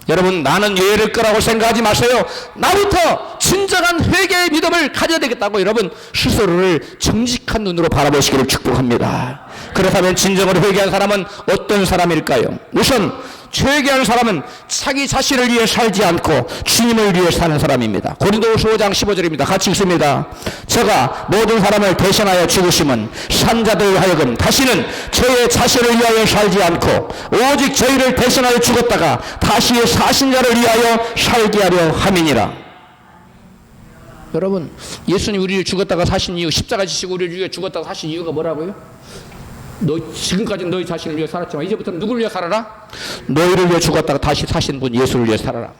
[SPEAKER 1] 여러분 나는 예외일 거라고 생각하지 마세요. 나부터 진정한 회개의 믿음을 가져야 되겠다고 여러분 스스로를 정직한 눈으로 바라보시기를 축복합니다. 그렇다면 진정으로 회개한 사람은 어떤 사람일까요? 우선 회개하는 사람은 자기 자신을 위해 살지 않고 주님을 위해 사는 사람입니다. 고린도후서 5장 15절입니다. 같이 읽습니다. 저가 모든 사람을 대신하여 죽으심은 산자들 하여금 다시는 저의 자신을 위하여 살지 않고 오직 저희를 대신하여 죽었다가 다시 사신 자를 위하여 살게 하려 함이니라. 여러분 예수님 우리를 죽었다가 사신 이유, 십자가 지시고 우리를 위해 죽었다가 사신 이유가 뭐라고요? 너 지금까지는 너희 자신을 위해 살았지만 이제부터는 누구를 위해 살아라? 너희를 위해 죽었다가 다시 사신 분 예수를 위해 살아라.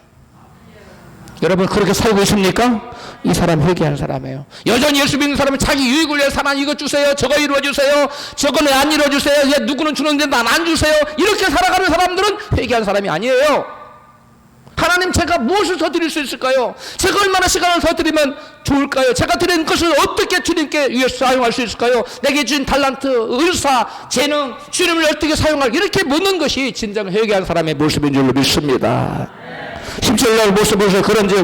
[SPEAKER 1] 여러분 그렇게 살고 있습니까? 이 사람 회개하는 사람이에요. 여전히 예수 믿는 사람은 자기 유익을 위해 살아. 이것 주세요, 저거 이루어주세요, 저거는 안 이루어주세요, 얘 누구는 주는데 난 안 주세요. 이렇게 살아가는 사람들은 회개하는 사람이 아니에요. 하나님 제가 무엇을 더 드릴 수 있을까요? 제가 얼마나 시간을 더 드리면 좋을까요? 제가 드린 것을 어떻게 주님께 위해서 사용할 수 있을까요? 내게 주신 달란트, 의사, 재능, 주님을 어떻게 사용할 이렇게 묻는 것이 진정 회개한 사람의 모습인 줄로 믿습니다. 17절 모습에서 그런지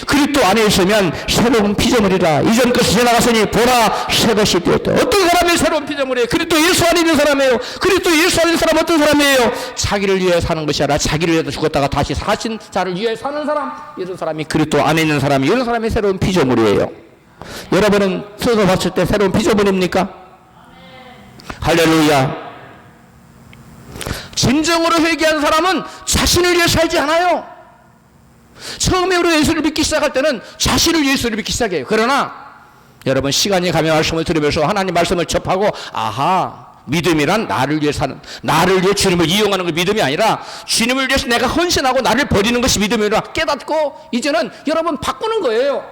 [SPEAKER 1] 그리스도 안에 있으면 새로운 피조물이라. 이전 것이 지나갔으니 보라 새 것이 되었다. 어떤 사람이 새로운 피조물이에요? 그리스도 예수 안에 있는 사람이에요. 그리스도 예수 안에 있는 사람 어떤 사람이에요? 자기를 위해 사는 것이 아니라 자기를 위해 죽었다가 다시 사신 자를 위해 사는 사람. 이런 사람이 그리스도 안에 있는 사람이 이런 사람이 새로운 피조물이에요. 여러분은 스스로 봤을 때 새로운 피조물입니까? 할렐루야. 진정으로 회개한 사람은 자신을 위해 살지 않아요. 처음에 우리 예수를 믿기 시작할 때는 자신을 위해 예수를 믿기 시작해요. 그러나 여러분 시간이 가면 말씀을 들으면서 하나님 말씀을 접하고 아하 믿음이란 나를 위해 사는, 나를 위해 주님을 이용하는 게 믿음이 아니라 주님을 위해서 내가 헌신하고 나를 버리는 것이 믿음이라 깨닫고 이제는 여러분 바꾸는 거예요.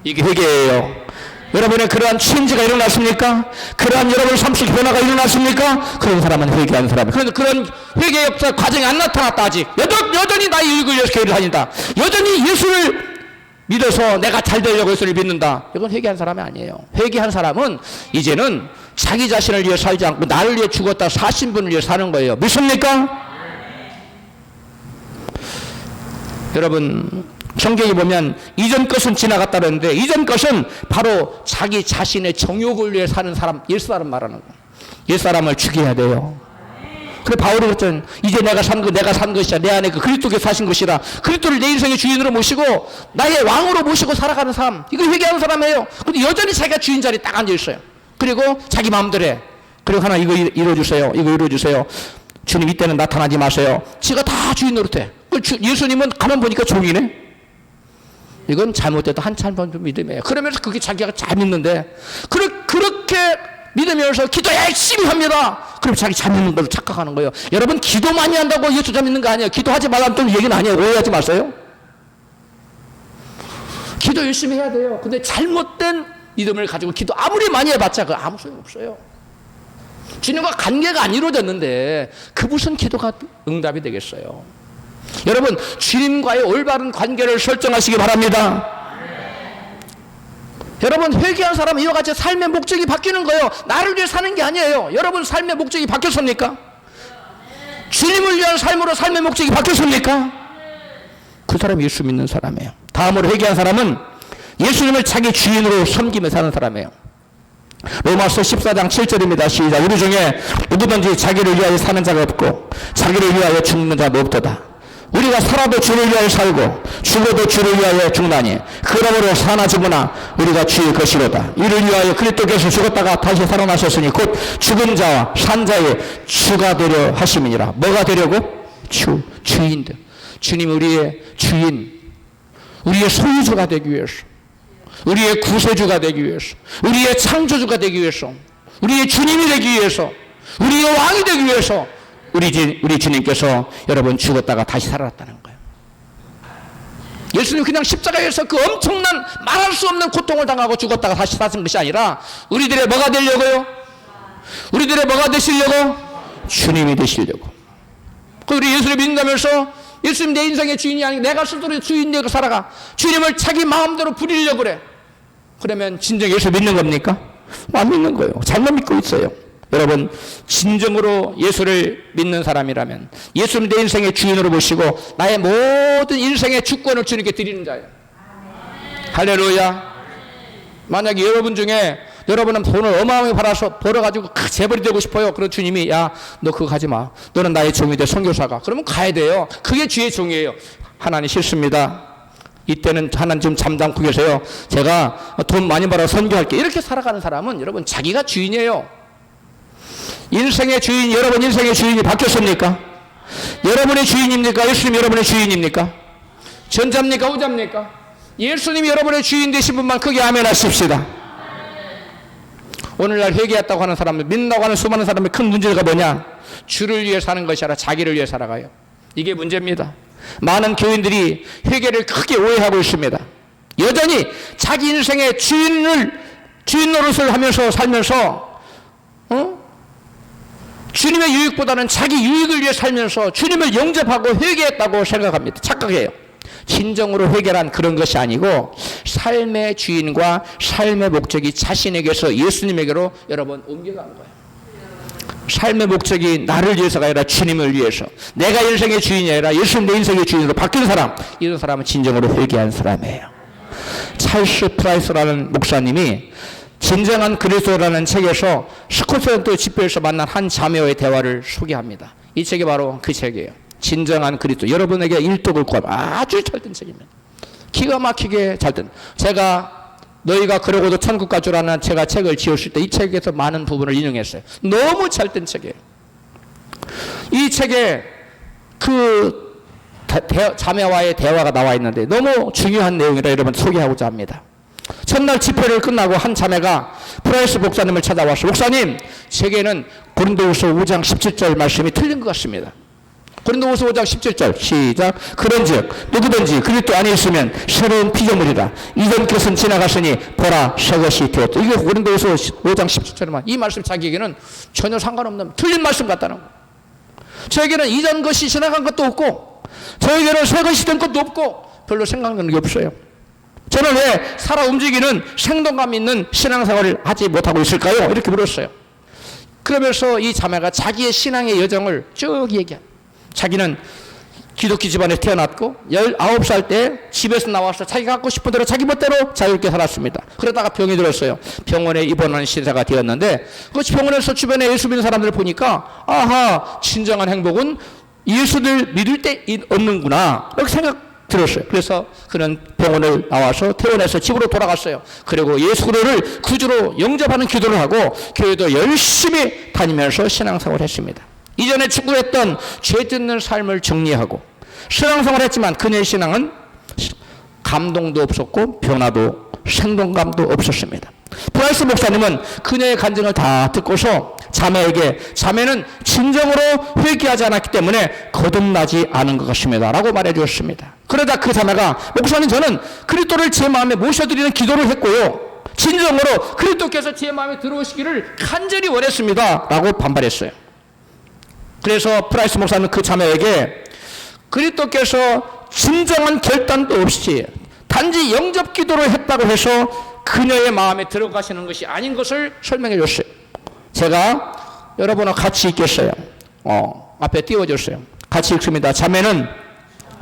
[SPEAKER 1] 이게 회개예요. 여러분의 그러한 체인지가 일어났습니까? 그러한 여러분의 삶 속 변화가 일어났습니까? 그런 사람은 회개하는 사람이에요. 그런데 그런 회개 역사 과정이 안 나타났다 아직. 여전히 나의 유익을 위해서 교회를 다닌다. 여전히 예수를 믿어서 내가 잘 되려고 예수를 믿는다. 이건 회개한 사람이 아니에요. 회개한 사람은 이제는 자기 자신을 위해 살지 않고 나를 위해 죽었다 사신 분을 위해 사는 거예요. 믿습니까? 여러분 성경에 보면 이전 것은 지나갔다는데 이전 것은 바로 자기 자신의 정욕을 위해 사는 사람, 옛사람 말하는 거예요. 옛사람을 죽여야 돼요. 그래 바울이 그랬잖아요. 이제 내가 산 것이야. 내 안에 그 그리스도께 사신 것이라. 그리스도를 내 인생의 주인으로 모시고 나의 왕으로 모시고 살아가는 사람. 이거 회개하는 사람이에요. 근데 여전히 자기가 주인 자리에 딱 앉아 있어요. 그리고 자기 마음대로 해. 그리고 하나 이거 이루어주세요. 이거 이루어주세요. 주님 이때는 나타나지 마세요. 지가 다 주인 노릇해. 예수님은 가만 보니까 종이네. 이건 잘못돼도 한참 번 믿음이에요. 그러면서 그게 자기가 잘 믿는데 그렇게 믿으면서 기도 열심히 합니다. 그럼 자기 잘 믿는 걸로 착각하는 거예요. 여러분 기도 많이 한다고 예수 잘 믿는 거 아니에요. 기도하지 말라는 또 얘기는 아니에요. 오해하지 마세요. 기도 열심히 해야 돼요. 근데 잘못된 믿음을 가지고 기도 아무리 많이 해봤자 그 아무 소용 없어요. 주님과 관계가 안 이루어졌는데 그 무슨 기도가 응답이 되겠어요. 여러분 주님과의 올바른 관계를 설정하시기 바랍니다. 여러분 회개한 사람은 이와 같이 삶의 목적이 바뀌는 거예요. 나를 위해 사는 게 아니에요. 여러분 삶의 목적이 바뀌었습니까? 주님을 위한 삶으로 삶의 목적이 바뀌었습니까? 그 사람이 예수 믿는 사람이에요. 다음으로 회개한 사람은 예수님을 자기 주인으로 섬기며 사는 사람이에요. 로마서 14장 7절입니다. 시작. 우리 중에 누구든지 자기를 위하여 사는 자가 없고 자기를 위하여 죽는 자도 없도다. 우리가 살아도 주를 위하여 살고 죽어도 주를 위하여 죽나니 그러므로 사나 죽으나 우리가 주의 것이로다. 이를 위하여 그리스도께서 죽었다가 다시 살아나셨으니 곧 죽은 자와 산 자의 주가 되려 하심이니라. 뭐가 되려고? 주인들. 주님 우리의 주인, 우리의 소유주가 되기 위해서, 우리의 구세주가 되기 위해서, 우리의 창조주가 되기 위해서, 우리의 주님이 되기 위해서, 우리의 왕이 되기 위해서 우리 주님께서 여러분 죽었다가 다시 살아났다는 거예요. 예수님 그냥 십자가에서 그 엄청난 말할 수 없는 고통을 당하고 죽었다가 다시 사신 것이 아니라 우리들의 뭐가 되려고요? 우리들의 뭐가 되시려고? 주님이 되시려고. 우리 예수를 믿는다면서 예수님 내 인생의 주인이 아니고 내가 스스로 주인 되고 살아가. 주님을 자기 마음대로 부리려고 그래. 그러면 진정 예수 믿는 겁니까? 안 믿는 거예요. 잘못 믿고 있어요. 여러분 진정으로 예수를 믿는 사람이라면 예수님 내 인생의 주인으로 보시고 나의 모든 인생의 주권을 주님께 드리는 자예요. 할렐루야. 만약에 여러분 중에 여러분은 돈을 어마어마하게 벌어가지고 재벌이 되고 싶어요. 그런 주님이 야 너 그거 가지 마. 너는 나의 종이 돼. 선교사가. 그러면 가야 돼요. 그게 주의 종이에요. 하나님 싫습니다. 이때는 하나님 좀 잠잠고 계세요. 제가 돈 많이 벌어 선교할게. 이렇게 살아가는 사람은 여러분 자기가 주인이에요. 인생의 주인, 여러분 인생의 주인이 바뀌었습니까? 여러분의 주인입니까? 예수님 여러분의 주인입니까? 전자입니까? 후자입니까? 예수님이 여러분의 주인 되신 분만 크게 아멘 하십시다. 오늘날 회개했다고 하는 사람들, 믿는다고 하는 수많은 사람의 큰 문제가 뭐냐? 주를 위해 사는 것이 아니라 자기를 위해 살아가요. 이게 문제입니다. 많은 교인들이 회개를 크게 오해하고 있습니다. 여전히 자기 인생의 주인 노릇을 하면서 살면서 주님의 유익보다는 자기 유익을 위해 살면서 주님을 영접하고 회개했다고 생각합니다. 착각해요. 진정으로 회개란 그런 것이 아니고 삶의 주인과 삶의 목적이 자신에게서 예수님에게로 여러분 옮겨가는 거예요. 삶의 목적이 나를 위해서가 아니라 주님을 위해서, 내가 인생의 주인이 아니라 예수님 내 인생의 주인으로 바뀐 사람, 이런 사람은 진정으로 회개한 사람이에요. 찰스 프라이스라는 목사님이 진정한 그리스도라는 책에서 스코틀랜드 집회에서 만난 한 자매와의 대화를 소개합니다. 이 책이 바로 그 책이에요. 진정한 그리스도. 여러분에게 일독을 구하면 아주 잘된 책입니다. 기가 막히게 잘된. 제가 너희가 그러고도 천국 갈 줄 아는 제가 책을 지었을 때 이 책에서 많은 부분을 인용했어요. 너무 잘된 책이에요. 이 책에 그 자매와의 대화가 나와 있는데 너무 중요한 내용이라 여러분 소개하고자 합니다. 첫날 집회를 끝나고 한 자매가 프라이스 목사님을 찾아와서 목사님, 제게는 고린도후서 5장 17절 말씀이 틀린 것 같습니다. 고린도후서 5장 17절 시작. 그런즉 누구든지 그리스도 안에 있으면 새로운 피조물이라. 이전 것은 지나갔으니 보라 새 것이 되었다. 이게 고린도후서 5장 17절만. 이 말씀 자기에게는 전혀 상관없는 틀린 말씀 같다는 거예요. 저에게는 이전 것이 지나간 것도 없고 저에게는 새 것이 된 것도 없고 별로 생각나는 게 없어요. 저는 왜 살아 움직이는 생동감 있는 신앙생활을 하지 못하고 있을까요? 이렇게 물었어요. 그러면서 이 자매가 자기의 신앙의 여정을 쭉 얘기합니다. 자기는 기독교 집안에 태어났고 19살 때 집에서 나와서 자기가 갖고 싶은 대로 자기 멋대로 자유롭게 살았습니다. 그러다가 병이 들었어요. 병원에 입원하는 시대가 되었는데 그 병원에서 주변에 예수 믿는 사람들을 보니까 아하, 진정한 행복은 예수를 믿을 때 없는구나 이렇게 생각 들었어요. 그래서 그는 병원을 나와서 퇴원해서 집으로 돌아갔어요. 그리고 예수 그리스도를 구주로 영접하는 기도를 하고 교회도 열심히 다니면서 신앙생활을 했습니다. 이전에 추구했던 죄 짓는 삶을 정리하고 신앙생활을 했지만 그녀의 신앙은 감동도 없었고 변화도 생동감도 없었습니다. 프라이스 목사님은 그녀의 간증을 다 듣고서 자매는 진정으로 회개하지 않았기 때문에 거듭나지 않은 것 같습니다 라고 말해 주었습니다. 그러다 그 자매가 목사님, 저는 그리스도를 제 마음에 모셔드리는 기도를 했고요, 진정으로 그리스도께서 제 마음에 들어오시기를 간절히 원했습니다 라고 반발했어요. 그래서 프라이스 목사는 그 자매에게 그리스도께서 진정한 결단도 없이 단지 영접 기도를 했다고 해서 그녀의 마음에 들어가시는 것이 아닌 것을 설명해 줬어요. 제가 여러분과 같이 읽겠어요. 앞에 띄워줬어요. 같이 읽습니다. 자매는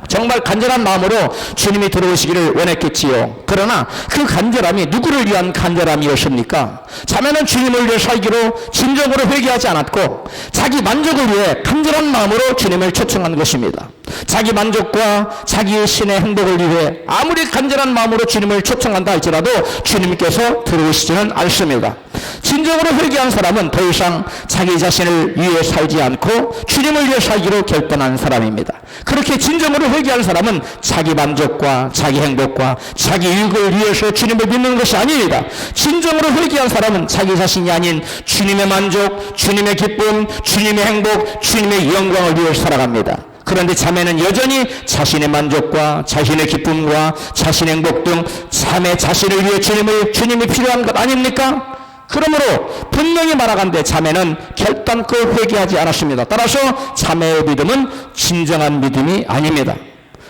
[SPEAKER 1] 정말 간절한 마음으로 주님이 들어오시기를 원했겠지요. 그러나 그 간절함이 누구를 위한 간절함이었습니까? 자매는 주님을 위해 살기로 진정으로 회개하지 않았고 자기 만족을 위해 간절한 마음으로 주님을 초청한 것입니다. 자기 만족과 자기의 신의 행복을 위해 아무리 간절한 마음으로 주님을 초청한다 할지라도 주님께서 들어오시지는 않습니다. 진정으로 회개한 사람은 더 이상 자기 자신을 위해 살지 않고 주님을 위해 살기로 결단한 사람입니다. 그렇게 진정으로 회개한 사람은 자기 만족과 자기 행복과 자기 유익을 위해서 주님을 믿는 것이 아닙니다. 진정으로 회개한 사람은 자기 자신이 아닌 주님의 만족, 주님의 기쁨, 주님의 행복, 주님의 영광을 위해 살아갑니다. 그런데 자매는 여전히 자신의 만족과 자신의 기쁨과 자신의 행복 등 자매 자신을 위해 주님이 필요한 것 아닙니까? 그러므로 분명히 말하건대 자매는 결단코 회개하지 않았습니다. 따라서 자매의 믿음은 진정한 믿음이 아닙니다.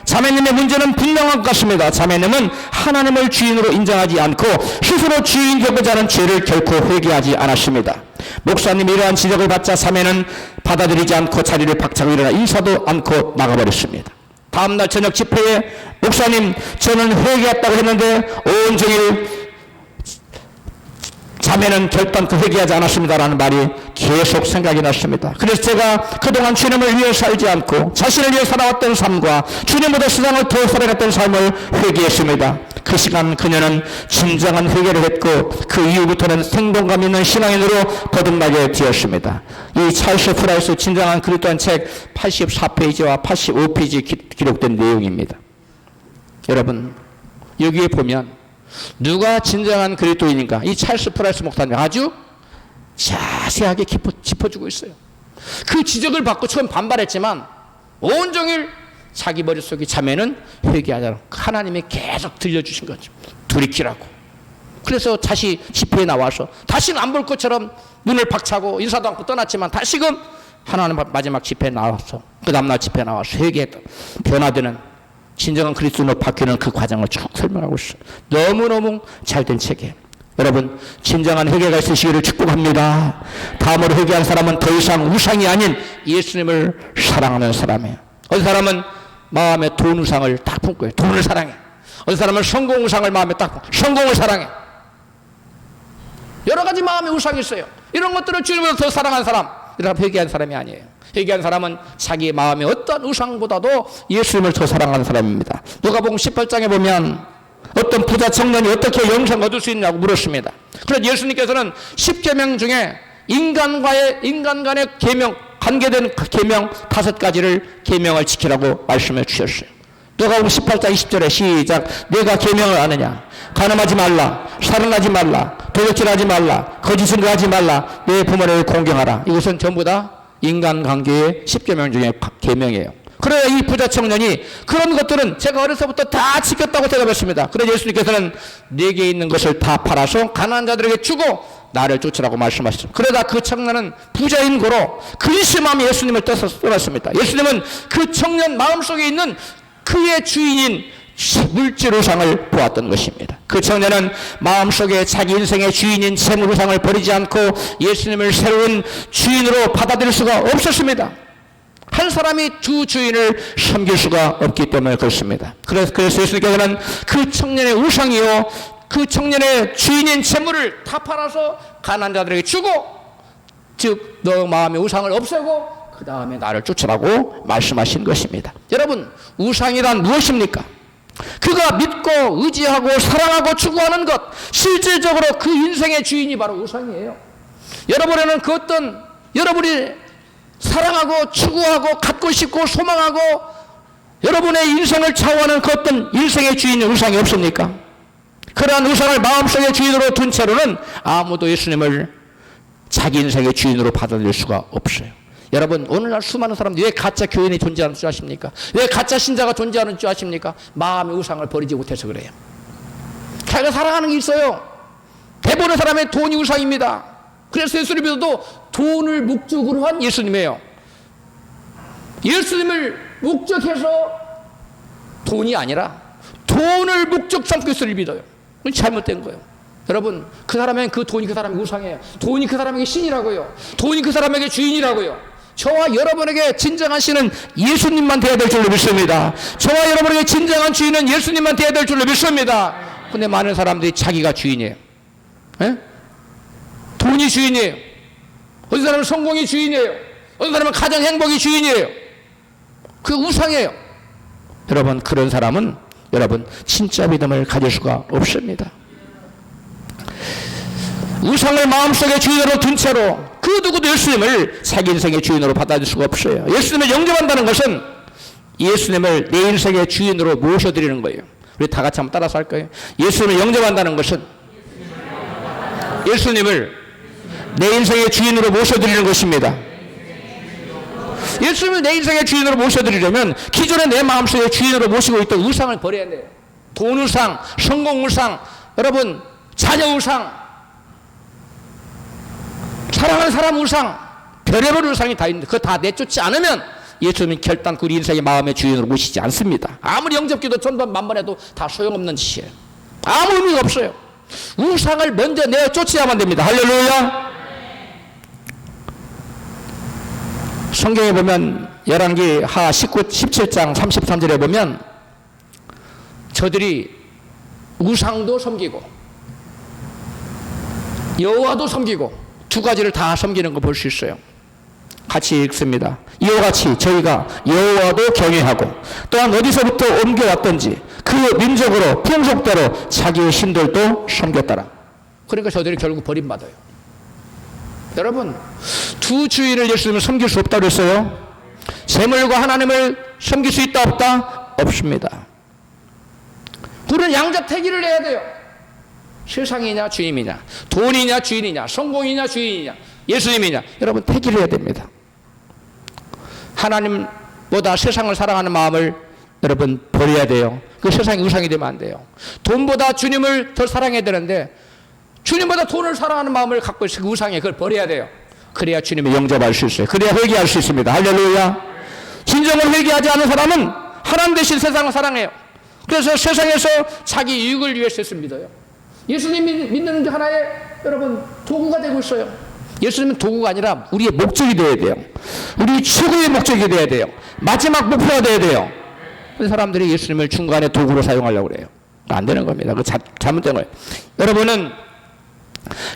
[SPEAKER 1] 자매님의 문제는 분명한 것 같습니다. 자매님은 하나님을 주인으로 인정하지 않고 스스로 주인 되고자 하는 죄를 결코 회개하지 않았습니다. 목사님이 이러한 지적을 받자 자매는 받아들이지 않고 자리를 박차고 일어나 인사도 않고 나가버렸습니다. 다음날 저녁 집회에 목사님 저는 회개했다고 했는데 온종일 자매는 결단코 회개하지 않았습니다라는 말이 계속 생각이 났습니다. 그래서 제가 그동안 주님을 위해 살지 않고 자신을 위해 살아왔던 삶과 주님보다 세상을 더 사랑했던 삶을 회개했습니다. 그 시간 그녀는 진정한 회개를 했고 그 이후부터는 생동감 있는 신앙인으로 거듭나게 되었습니다. 이 찰스 프라이스 진정한 그리스도인 책 84페이지와 85페이지에 기록된 내용입니다. 여러분 여기에 보면 누가 진정한 그리스도인인가 이 찰스 프라이스 목사님 아주 자세하게 짚어주고 있어요. 그 지적을 받고 처음 반발했지만 온종일 자기 머릿속에 자매는 회개하자고 하나님이 계속 들려주신 거죠. 돌이키라고. 그래서 다시 집회에 나와서 다시는 안 볼 것처럼 문을 박차고 인사도 않고 떠났지만 다시금 하나님 마지막 집회에 나와서 그 다음날 집회에 나와서 회개했다. 변화되는 진정한 그리스도인으로 바뀌는 그 과정을 쭉 설명하고 있어요. 너무너무 잘된 책이에요. 여러분 진정한 회개가 있으시기를 축복합니다. 다음으로 회개한 사람은 더 이상 우상이 아닌 예수님을 사랑하는 사람이에요. 어떤 사람은 마음에 돈 우상을 딱 품고 돈을 사랑해. 어떤 사람은 성공 우상을 마음에 딱 품고 성공을 사랑해. 여러 가지 마음의 우상이 있어요. 이런 것들을 주님보다 더 사랑하는 사람, 이런 회개한 사람이 아니에요. 회개한 사람은 자기 마음의 어떤 우상보다도 예수님을 더 사랑하는 사람입니다. 누가복음 18장에 보면 어떤 부자 청년이 어떻게 영생 얻을 수 있냐고 물었습니다. 그래서 예수님께서는 10계명 중에 인간 간의 계명, 관계된 계명 5가지를 계명을 지키라고 말씀해 주셨어요. 누가복음 18장 20절에 시작. 내가 계명을 아느냐? 간음하지 말라, 살인하지 말라, 도둑질하지 말라, 거짓을 하지 말라, 내 부모를 공경하라. 이것은 전부 다 인간관계의 10계명 중에 계명이에요. 그래야 이 부자 청년이 그런 것들은 제가 어려서부터 다 지켰다고 대답했습니다. 그래서 예수님께서는 내게 있는 것을 다 팔아서 가난한 자들에게 주고 나를 쫓으라고 말씀하셨습니다. 그러다 그 청년은 부자인 고로 근심함이 예수님을 떠났습니다. 예수님은 그 청년 마음속에 있는 그의 주인인 물질우상을 보았던 것입니다. 그 청년은 마음속에 자기 인생의 주인인 재물우상을 버리지 않고 예수님을 새로운 주인으로 받아들일 수가 없었습니다. 한 사람이 두 주인을 섬길 수가 없기 때문에 그렇습니다. 그래서 예수님께서는 그 청년의 우상이요 그 청년의 주인인 재물을 다 팔아서 가난한 자들에게 주고 즉 너 마음의 우상을 없애고 그 다음에 나를 쫓으라고 말씀하신 것입니다. 여러분 우상이란 무엇입니까? 그가 믿고 의지하고 사랑하고 추구하는 것, 실질적으로 그 인생의 주인이 바로 우상이에요. 여러분에는 그 어떤 여러분이 사랑하고 추구하고 갖고 싶고 소망하고 여러분의 인생을 좌우하는 그 어떤 인생의 주인의 우상이 없습니까? 그러한 우상을 마음속의 주인으로 둔 채로는 아무도 예수님을 자기 인생의 주인으로 받아들일 수가 없어요. 여러분 오늘날 수많은 사람들이 왜 가짜 교인이 존재하는 줄 아십니까? 왜 가짜 신자가 존재하는 줄 아십니까? 마음의 우상을 버리지 못해서 그래요. 자기가 사랑하는 게 있어요. 대부분의 사람의 돈이 우상입니다. 그래서 예수님도 돈을 목적으로 한 예수님이에요. 예수님을 목적해서 돈이 아니라 돈을 목적 삼고 예수를 믿어요. 그건 잘못된 거예요. 여러분 그 사람에겐 그 돈이 그 사람의 우상이에요. 돈이 그 사람에게 신이라고요. 돈이 그 사람에게 주인이라고요. 저와 여러분에게 진정한 신은 예수님만 되어야 될 줄로 믿습니다. 저와 여러분에게 진정한 주인은 예수님만 되어야 될 줄로 믿습니다. 근데 많은 사람들이 자기가 주인이에요. 에? 돈이 주인이에요. 어떤 사람은 성공이 주인이에요. 어떤 사람은 가정 행복이 주인이에요. 그게 우상이에요. 여러분, 그런 사람은 여러분 진짜 믿음을 가질 수가 없습니다. 우상을 마음속에 주인으로 둔 채로 그 누구도 예수님을 자기 인생의 주인으로 받아들일 수가 없어요. 예수님을 영접한다는 것은 예수님을 내 인생의 주인으로 모셔드리는 거예요. 우리 다 같이 한번 따라서 할까요? 예수님을 영접한다는 것은 예수님을 내 인생의 주인으로 모셔드리는 것입니다. 예수님을 내 인생의 주인으로 모셔드리려면 기존에 내 마음속에 주인으로 모시고 있던 우상을 버려야 돼요. 돈 우상, 성공 우상, 여러분 자녀 우상, 사랑하는 사람 우상, 별의별 우상이 다 있는데 그거 다 내쫓지 않으면 예수님은 결단코 우리 인생의 마음의 주인으로 모시지 않습니다. 아무리 영접기도 천번 만번해도 다 소용없는 짓이에요. 아무 의미가 없어요. 우상을 먼저 내쫓아야만 됩니다. 할렐루야. 성경에 보면 열왕기하 17장 33절에 보면 저들이 우상도 섬기고 여호와도 섬기고 두 가지를 다 섬기는 거 볼 수 있어요. 같이 읽습니다. 이와 같이 저희가 여호와도 경외하고 또한 어디서부터 옮겨왔던지 그 민족으로 풍속대로 자기의 신들도 섬겼더라. 그러니까 저들이 결국 버림받아요. 여러분, 두 주인을 예수님은 섬길 수 없다고 했어요. 재물과 하나님을 섬길 수 있다 없다? 없습니다. 우리는 양자택일을 해야 돼요. 세상이냐 주님이냐, 돈이냐 주인이냐, 성공이냐 주인이냐, 예수님이냐, 여러분 택일을 해야 됩니다. 하나님보다 세상을 사랑하는 마음을 여러분 버려야 돼요. 그 세상이 우상이 되면 안 돼요. 돈보다 주님을 더 사랑해야 되는데 주님보다 돈을 사랑하는 마음을 갖고 있으면 그 우상에 그걸 버려야 돼요. 그래야 주님을 영접할 수 있어요. 그래야 회개할 수 있습니다. 할렐루야. 진정으로 회개하지 않은 사람은 하나님 대신 세상을 사랑해요. 그래서 세상에서 자기 이익을 위해 세상을 믿어요. 예수님 믿는 게 하나의 여러분 도구가 되고 있어요. 예수님은 도구가 아니라 우리의 목적이 되어야 돼요. 우리 최고의 목적이 되어야 돼요. 마지막 목표가 되어야 돼요. 그 사람들이 예수님을 중간에 도구로 사용하려고 그래요. 안 되는 겁니다. 그 잘못된 거예요. 여러분은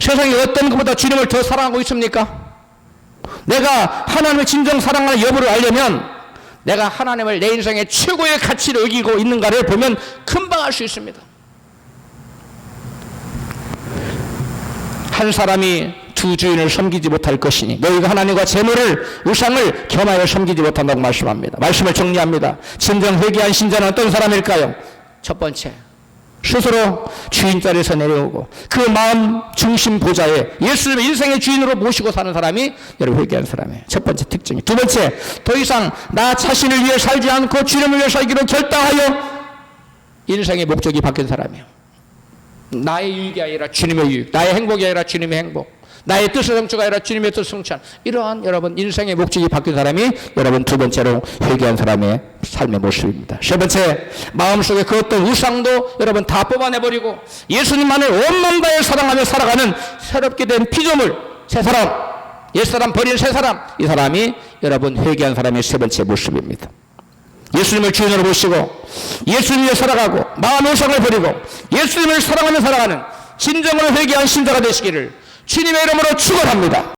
[SPEAKER 1] 세상에 어떤 것보다 주님을 더 사랑하고 있습니까? 내가 하나님을 진정 사랑하는 여부를 알려면 내가 하나님을 내 인생의 최고의 가치를 여기고 있는가를 보면 금방 알 수 있습니다. 한 사람이 두 주인을 섬기지 못할 것이니 너희가 하나님과 재물을 우상을 겸하여 섬기지 못한다고 말씀합니다. 말씀을 정리합니다. 진정 회개한 신자는 어떤 사람일까요? 첫 번째, 스스로 주인 자리에서 내려오고 그 마음 중심 보좌에 예수님을 인생의 주인으로 모시고 사는 사람이 여러분 회개한 사람이에요. 첫 번째 특징이. 두 번째, 더 이상 나 자신을 위해 살지 않고 주님을 위해 살기로 결단하여 인생의 목적이 바뀐 사람이에요. 나의 유익이 아니라 주님의 유익, 나의 행복이 아니라 주님의 행복, 나의 뜻의 성취가 아니라 주님의 뜻 성취한 이러한 여러분 인생의 목적이 바뀐 사람이 여러분 두 번째로 회개한 사람의 삶의 모습입니다. 세 번째, 마음속에 그 어떤 우상도 여러분 다 뽑아내버리고 예수님만을 온 마음 다해 사랑하며 살아가는 새롭게 된 피조물, 새 사람, 옛사람 버린 새 사람, 이 사람이 여러분 회개한 사람의 세 번째 모습입니다. 예수님을 주인으로 모시고 예수님을 살아가고 마음의 우상을 버리고 예수님을 사랑하며 살아가는 진정으로 회개한 신자가 되시기를 주님의 이름으로 축원합니다.